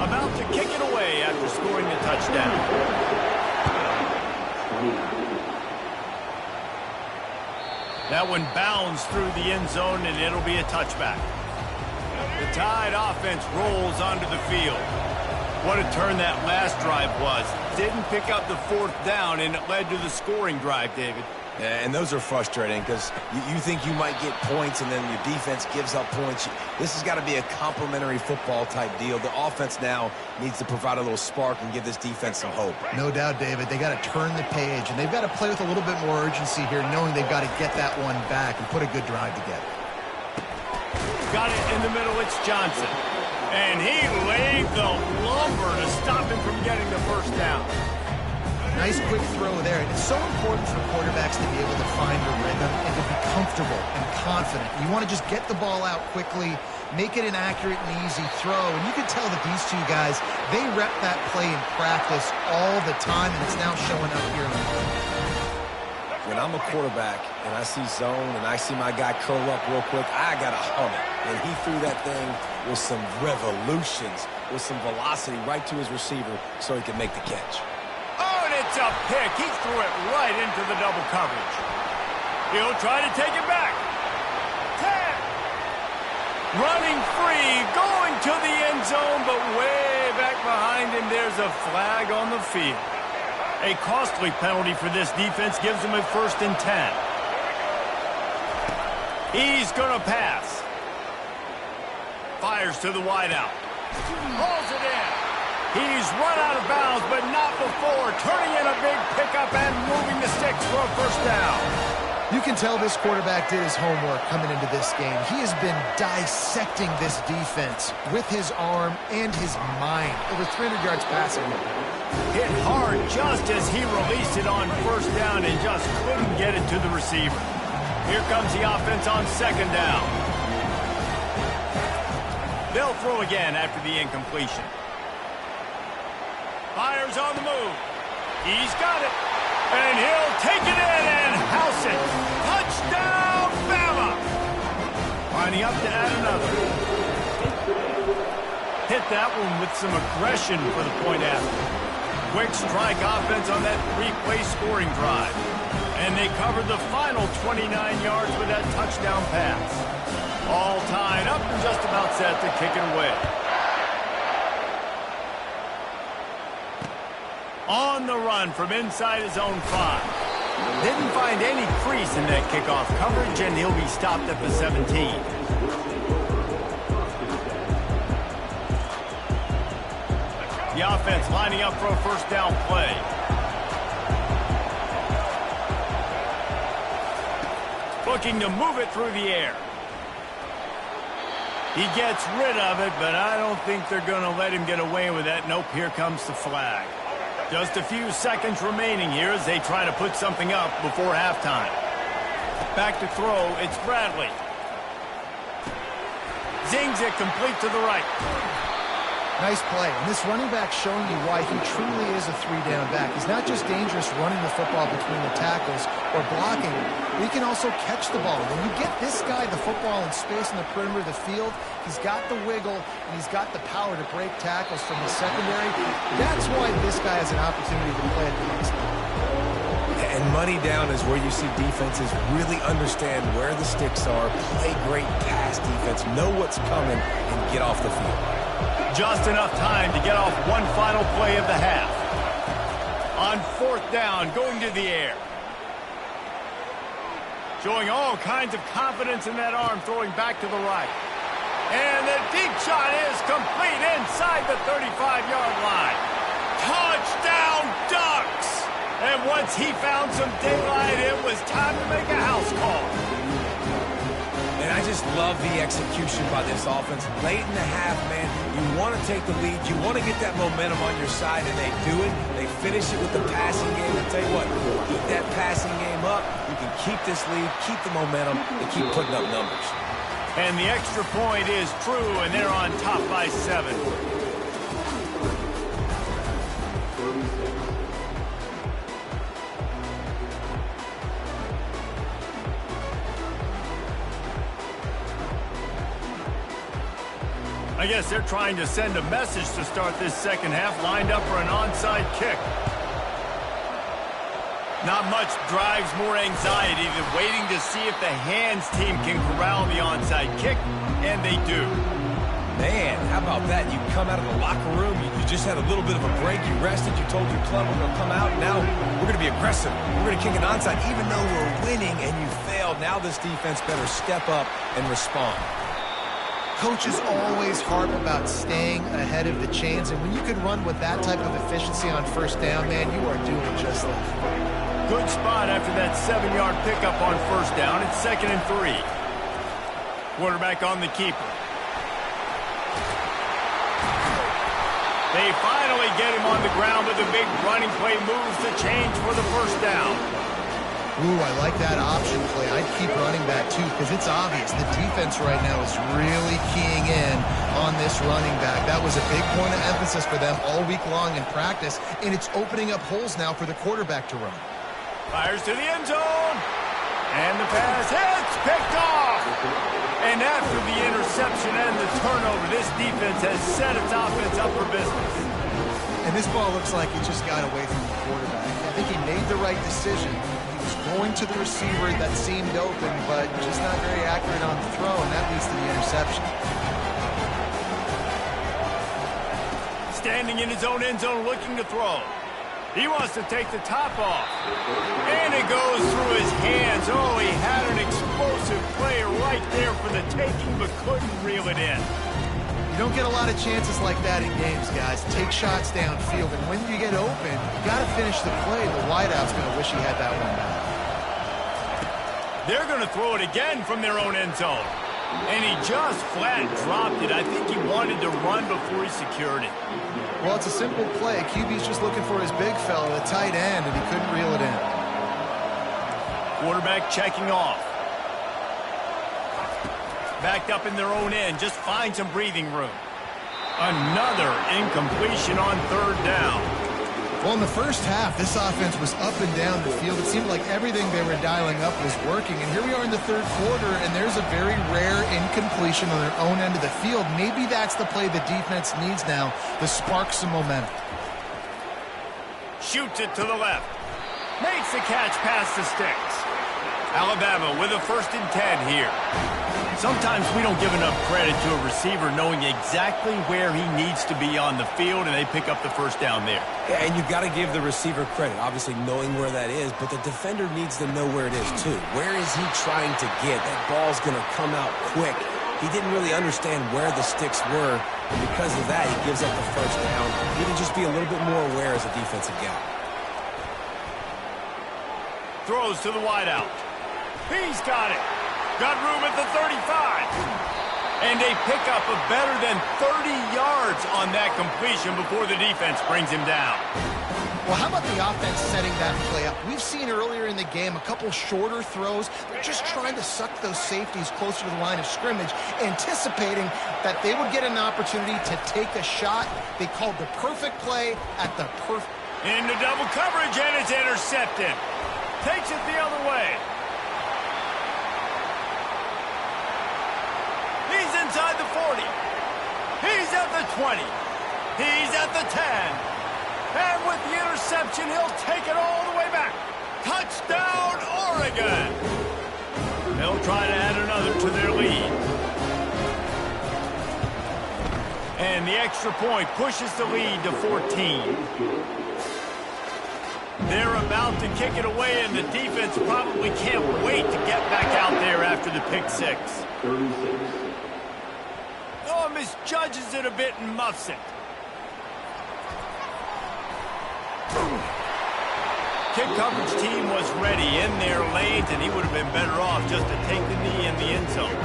Speaker 1: About to kick it away after scoring the touchdown. That one bounds through the end zone, and it'll be a touchback. The Tide offense rolls onto the field. What a turn that last drive was. Didn't pick up the 4th down, and it led to the scoring drive, David.
Speaker 3: Yeah, and those are frustrating because you think you might get points and then your defense gives up points. This has got to be a complementary football type deal. The offense now needs to provide a little spark and give this defense some hope.
Speaker 2: No doubt, David. They got to turn the page, and they've got to play with a little bit more urgency here, knowing they've got to get that one back and put a good drive together.
Speaker 1: Got it in the middle, it's Johnson. And he laid the lumber to stop him from getting the first down.
Speaker 2: Nice quick throw there. And it's so important for quarterbacks to be able to find a rhythm and to be comfortable and confident. You want to just get the ball out quickly, make it an accurate and easy throw. And you can tell that these two guys, they rep that play in practice all the time, and it's now showing up here on the field.
Speaker 3: When I'm a quarterback and I see zone and I see my guy curl up real quick, I got to hum it. And he threw that thing with some revolutions, with some velocity right to his receiver so he could make the catch.
Speaker 1: Oh, and It's a pick. He threw it right into the double coverage. He'll try to take it back. 10. Running free, going to the end zone, but way back behind him, there's a flag on the field. A costly penalty for this defense gives them a 1st and 10. He's going to pass. Fires to the wideout. Pulls it in. He's run out of bounds, but not before. Turning in a big pickup and moving the sticks for a 1st down.
Speaker 2: You can tell this quarterback did his homework coming into this game. He has been dissecting this defense with his arm and his mind. Over 300 yards passing.
Speaker 1: Hit hard just as he released it on 1st down and just couldn't get it to the receiver. Here comes the offense on 2nd down. They'll throw again after the incompletion. Fires on the move. He's got it. And he'll take it in and house it. Touchdown, Bama! Lining up to add another. Hit that one with some aggression for the point after. Quick strike offense on that 3-play scoring drive. And they covered the final 29 yards with that touchdown pass. All tied up and just about set to kick it away. On the run from inside his own 5. Didn't find any crease in that kickoff coverage, and he'll be stopped at the 17. The offense lining up for a 1st down play. Looking to move it through the air. He gets rid of it, but I don't think they're going to let him get away with that. Nope, here comes the flag. Just a few seconds remaining here as they try to put something up before halftime. Back to throw, it's Bradley. Zings it complete to the right.
Speaker 2: Nice play. And this running back showing you why he truly is a 3-down back. He's not just dangerous running the football between the tackles or blocking, but he can also catch the ball. When you get this guy the football in space in the perimeter of the field, he's got the wiggle and he's got the power to break tackles from the secondary. That's why this guy has an opportunity to play at the next level.
Speaker 3: And money down is where you see defenses really understand where the sticks are, play great pass defense, know what's coming, and get off the field.
Speaker 1: Just enough time to get off one final play of the half. On 4th down, going to the air. Showing all kinds of confidence in that arm, throwing back to the right. And the deep shot is complete inside the 35-yard line. Touchdown, Ducks! And once he found some daylight, it was time to make a house call.
Speaker 3: And I just love the execution by this offense. Late in the half, man, you want to take the lead. You want to get that momentum on your side, and they do it. They finish it with the passing game. And tell you what, keep that passing game up. You can keep this lead, keep the momentum, and keep putting up numbers.
Speaker 1: And the extra point is true, and they're on top by 7. I guess they're trying to send a message to start this 2nd half, lined up for an onside kick. Not much drives more anxiety than waiting to see if the hands team can corral the onside kick, and they do.
Speaker 3: Man, how about that? You come out of the locker room, you just had a little bit of a break, you rested, you told your club we're going to come out, and now we're going to be aggressive. We're going to kick an onside, even though we're winning and you failed. Now this defense better step up and respond.
Speaker 2: Coaches always harp about staying ahead of the chains, and when you can run with that type of efficiency on 1st down, man, you are doing just that.
Speaker 1: Good spot after that 7-yard pickup on 1st down. It's 2nd and 3. Quarterback on the keeper. They finally get him on the ground with a big running play, moves the change for the 1st down.
Speaker 2: Ooh, I like that option play. I'd keep running that, too, because it's obvious. The defense right now is really keying in on this running back. That was a big point of emphasis for them all week long in practice, and it's opening up holes now for the quarterback to run.
Speaker 1: Fires to the end zone. And the pass hits, picked off. And after the interception and the turnover, this defense has set its offense up for business.
Speaker 2: And this ball looks like it just got away from the quarterback. think he made the right decision. He was going to the receiver that seemed open, but just not very accurate on the throw, and that leads to the interception.
Speaker 1: Standing in his own end zone looking to throw. He wants to take the top off. And it goes through his hands. Oh, he had an explosive play right there for the taking, but couldn't reel it in.
Speaker 2: You don't get a lot of chances like that in games, guys. Take shots downfield, and when you get open, you got to finish the play. The wideout's going to wish he had that one back.
Speaker 1: They're going to throw it again from their own end zone. And he just flat dropped it. I think he wanted to run before he secured it.
Speaker 2: Well, it's a simple play. QB's just looking for his big fella, the tight end, and he couldn't reel it in.
Speaker 1: Quarterback checking off. Backed up in their own end. Just find some breathing room. Another incompletion on third down.
Speaker 2: Well, in the first half, this offense was up and down the field. It seemed like everything they were dialing up was working. And here we are in the third quarter, and there's a very rare incompletion on their own end of the field. Maybe that's the play the defense needs now to spark some momentum.
Speaker 1: Shoots it to the left. Makes the catch past the sticks. Alabama with a 1st and 10 here. Sometimes we don't give enough credit to a receiver knowing exactly where he needs to be on the field, and they pick up the first down there.
Speaker 3: Yeah, and you've got to give the receiver credit, obviously knowing where that is, but the defender needs to know where it is too. Where is he trying to get? That ball's going to come out quick. He didn't really understand where the sticks were, and because of that, he gives up the first down. You need to just be a little bit more aware as a defensive guy.
Speaker 1: Throws to the wideout. He's got it. Got room at the 35. And they pick up a better than 30 yards on that completion before the defense brings him down.
Speaker 2: Well, how about the offense setting that play up? We've seen earlier in the game a couple shorter throws. They're just trying to suck those safeties closer to the line of scrimmage, anticipating that they would get an opportunity to take a shot. They called the perfect play at the perfect...
Speaker 1: Into double coverage, and it's intercepted. Takes it the other way. He's inside the 40. He's at the 20. He's at the 10. And with the interception, he'll take it all the way back. Touchdown, Oregon. They'll try to add another to their lead. And the extra point pushes the lead to 14. They're about to kick it away, and the defense probably can't wait to get back out there after the pick six. Oh, misjudges it a bit and muffs it. Kick coverage team was ready in their lanes, and he would have been better off just to take the knee in the end zone.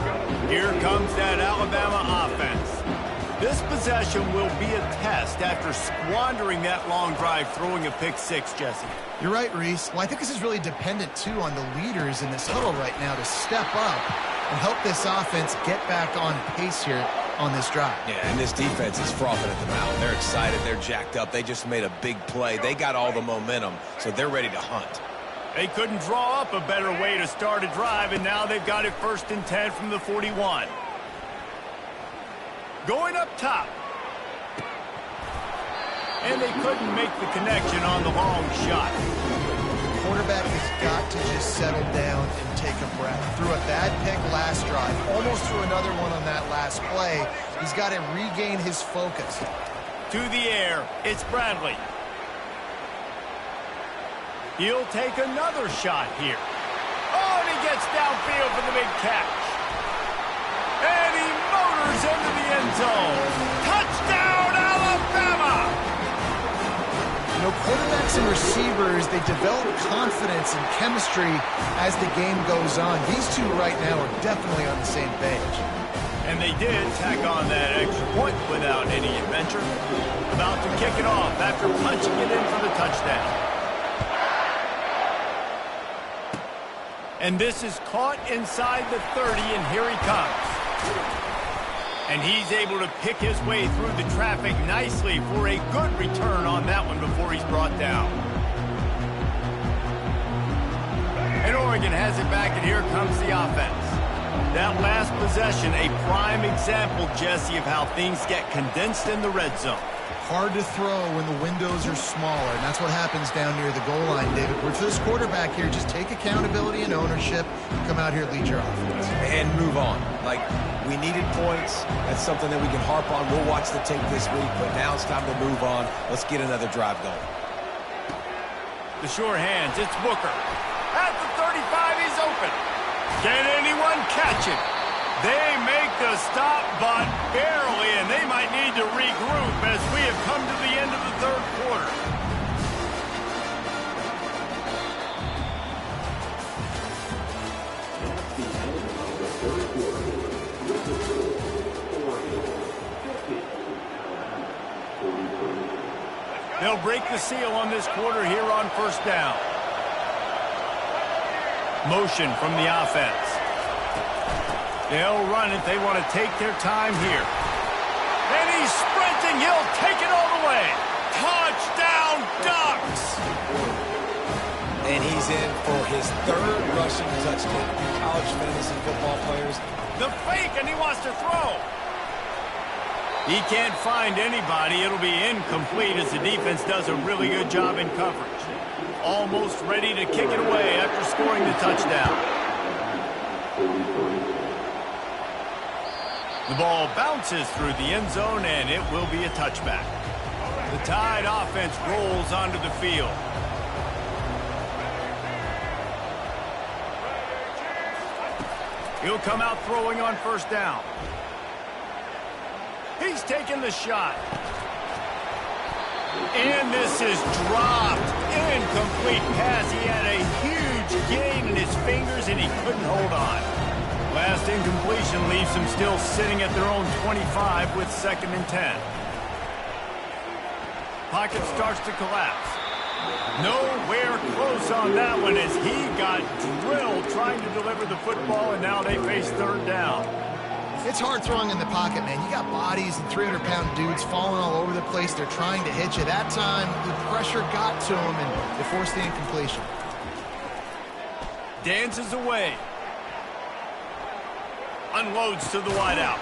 Speaker 1: Here comes that Alabama offense. This possession will be a test after squandering that long drive, throwing a pick six, Jesse.
Speaker 2: You're right, Reese. Well, I think this is really dependent, too, on the leaders in this huddle right now to step up and help this offense get back on pace here on this drive.
Speaker 3: Yeah, and this defense is frothing at the mouth. They're excited. They're jacked up. They just made a big play. They got all the momentum, so they're ready to hunt.
Speaker 1: They couldn't draw up a better way to start a drive, and now they've got it 1st and 10 from the 41. Going up top. And they couldn't make the connection on the long shot.
Speaker 2: The quarterback has got to just settle down and take a breath. Threw a bad pick last drive, almost threw another one on that last play. He's got to regain his focus.
Speaker 1: To the air, it's Bradley. He'll take another shot here. Oh, and he gets downfield for the big catch. And he motors into the end zone. Touchdown, Alabama!
Speaker 2: You know, quarterbacks and receivers, they develop confidence and chemistry as the game goes on. These two right now are definitely on the same page.
Speaker 1: And they did tack on that extra point without any adventure. About to kick it off after punching it in for the touchdown. And this is caught inside the 30, and here he comes. And he's able to pick his way through the traffic nicely for a good return on that one before he's brought down. And Oregon has it back, and here comes the offense. That last possession, a prime example, Jesse, of how things get condensed in the red zone.
Speaker 2: Hard to throw when the windows are smaller, and that's what happens down near the goal line, David. We're for this quarterback here, just take accountability and ownership and come out here and lead your offense.
Speaker 3: And move on. Like, we needed points. That's something that we can harp on. We'll watch the tape this week, but now it's time to move on. Let's get another drive going.
Speaker 1: The sure hands, it's Booker. At the 35, he's open. Can anyone catch it? They make the stop, but barely, and they might need to regroup as we have come to the end of the third quarter. They'll break the seal on this quarter here on first down. Motion from the offense. They'll run it. They want to take their time here. And he's sprinting. He'll take it all the way. Touchdown, Ducks!
Speaker 3: And he's in for his third rushing touchdown. You college fantasy football players.
Speaker 1: The fake, and he wants to throw. He can't find anybody. It'll be incomplete as the defense does a really good job in coverage. Almost ready to kick it away after scoring the touchdown. The ball bounces through the end zone, and it will be a touchback. The Tide offense rolls onto the field. He'll come out throwing on first down. He's taking the shot. And this is dropped. Incomplete pass. He had a huge gain in his fingers, and he couldn't hold on. Last incompletion leaves them still sitting at their own 25 with 2nd and 10. Pocket starts to collapse. Nowhere close on that one as he got drilled trying to deliver the football, and now they face third down.
Speaker 2: It's hard throwing in the pocket, man. You got bodies and 300-pound dudes falling all over the place. They're trying to hit you. That time, the pressure got to him, and they forced the incompletion.
Speaker 1: Dances away. Unloads to the wideout.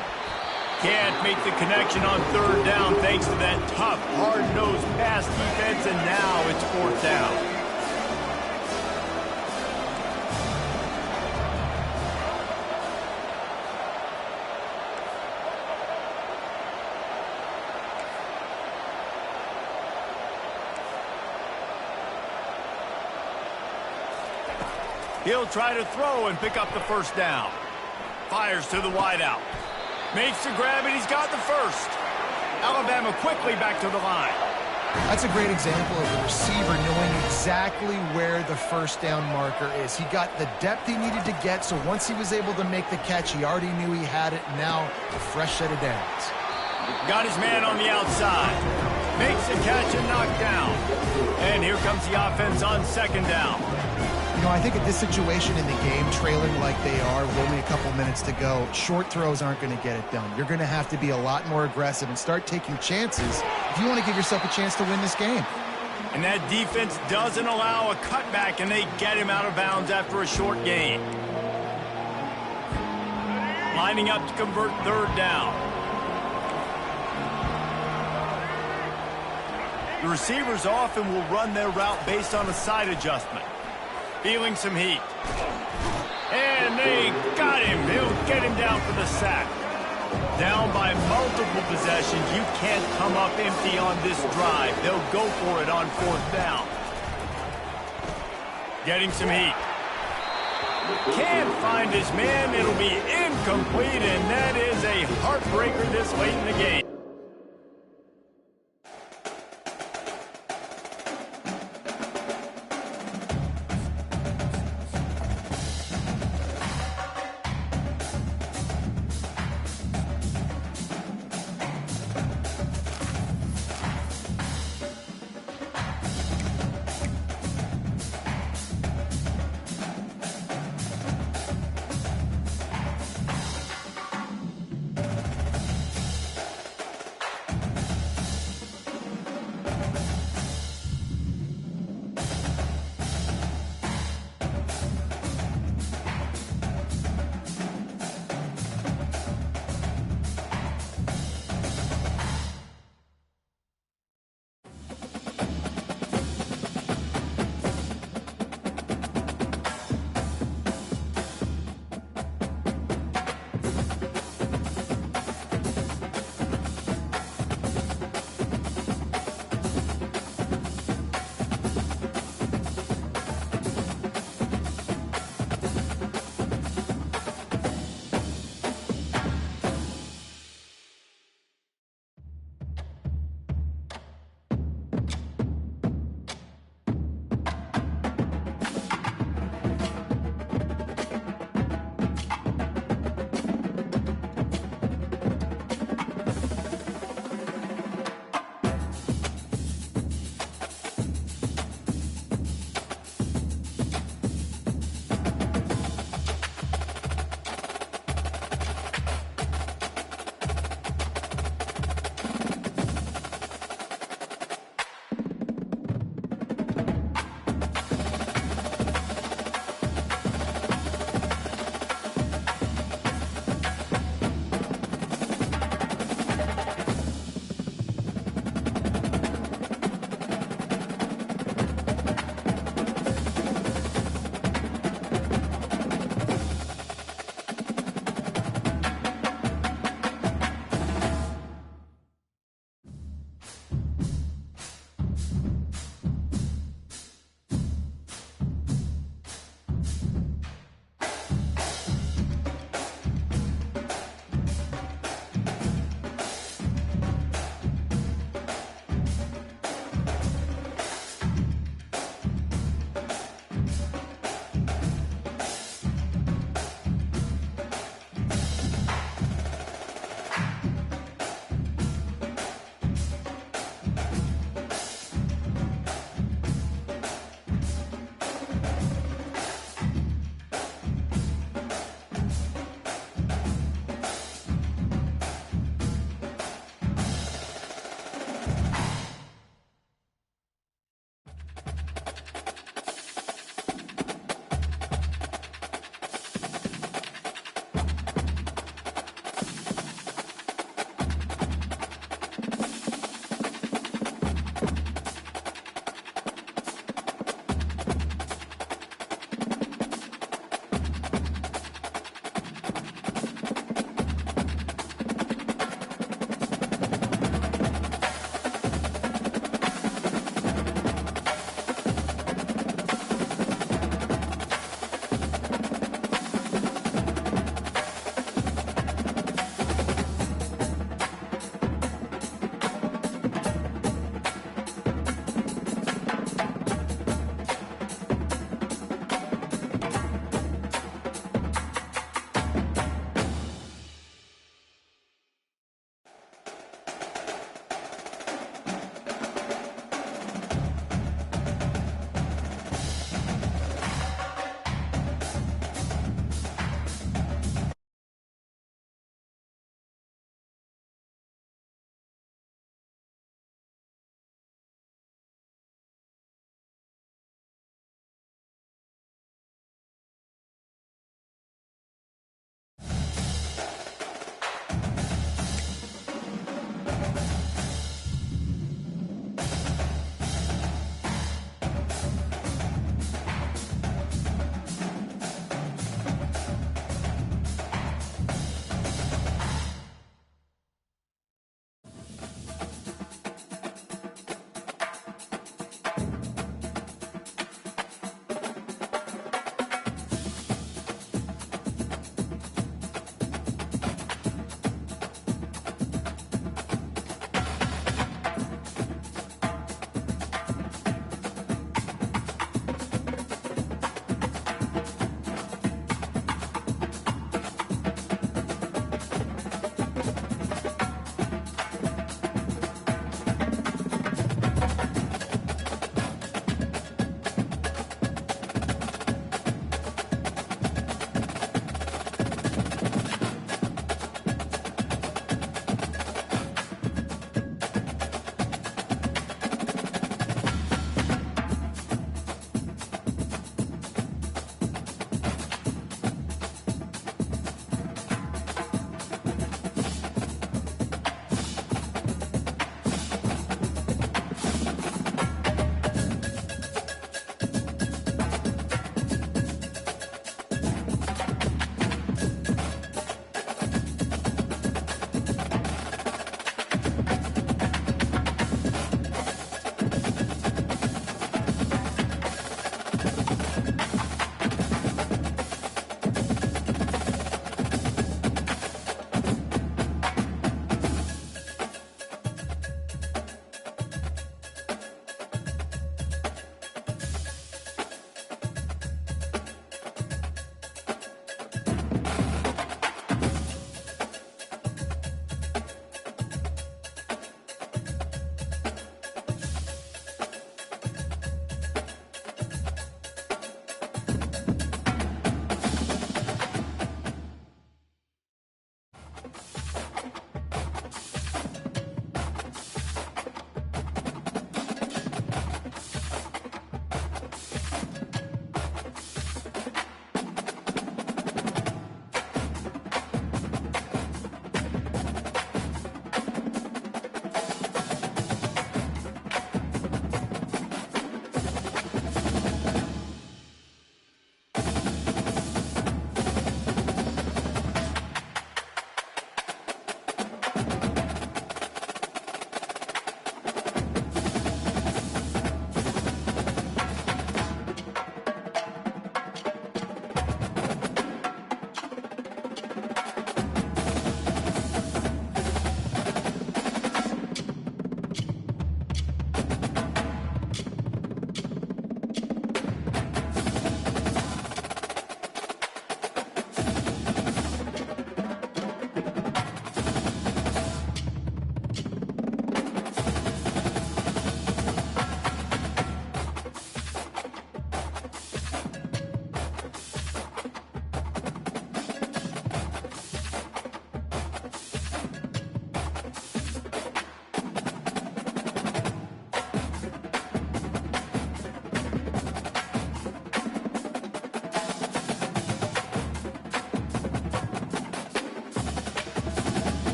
Speaker 1: Can't make the connection on third down thanks to that tough, hard-nosed pass defense, and now it's fourth down. He'll try to throw and pick up the first down. Fires to the wideout. Makes the grab, and he's got the first. Alabama quickly back to the line.
Speaker 2: That's a great example of the receiver knowing exactly where the first down marker is. He got the depth he needed to get, so once he was able to make the catch, he already knew he had it. Now, a fresh set of downs.
Speaker 1: Got his man on the outside. Makes the catch and knocked down. And here comes the offense on second down.
Speaker 2: You know, I think at this situation in the game, trailing like they are, with only a couple minutes to go, short throws aren't going to get it done. You're going to have to be a lot more aggressive and start taking chances if you want to give yourself a chance to win this game.
Speaker 1: And that defense doesn't allow a cutback, and they get him out of bounds after a short gain. Lining up to convert third down. The receivers often will run their route based on a side adjustment. Feeling some heat. And they got him. They'll get him down for the sack. Down by multiple possessions. You can't come up empty on this drive. They'll go for it on fourth down. Getting some heat. Can't find his man. It'll be incomplete, and that is a heartbreaker this late in the game.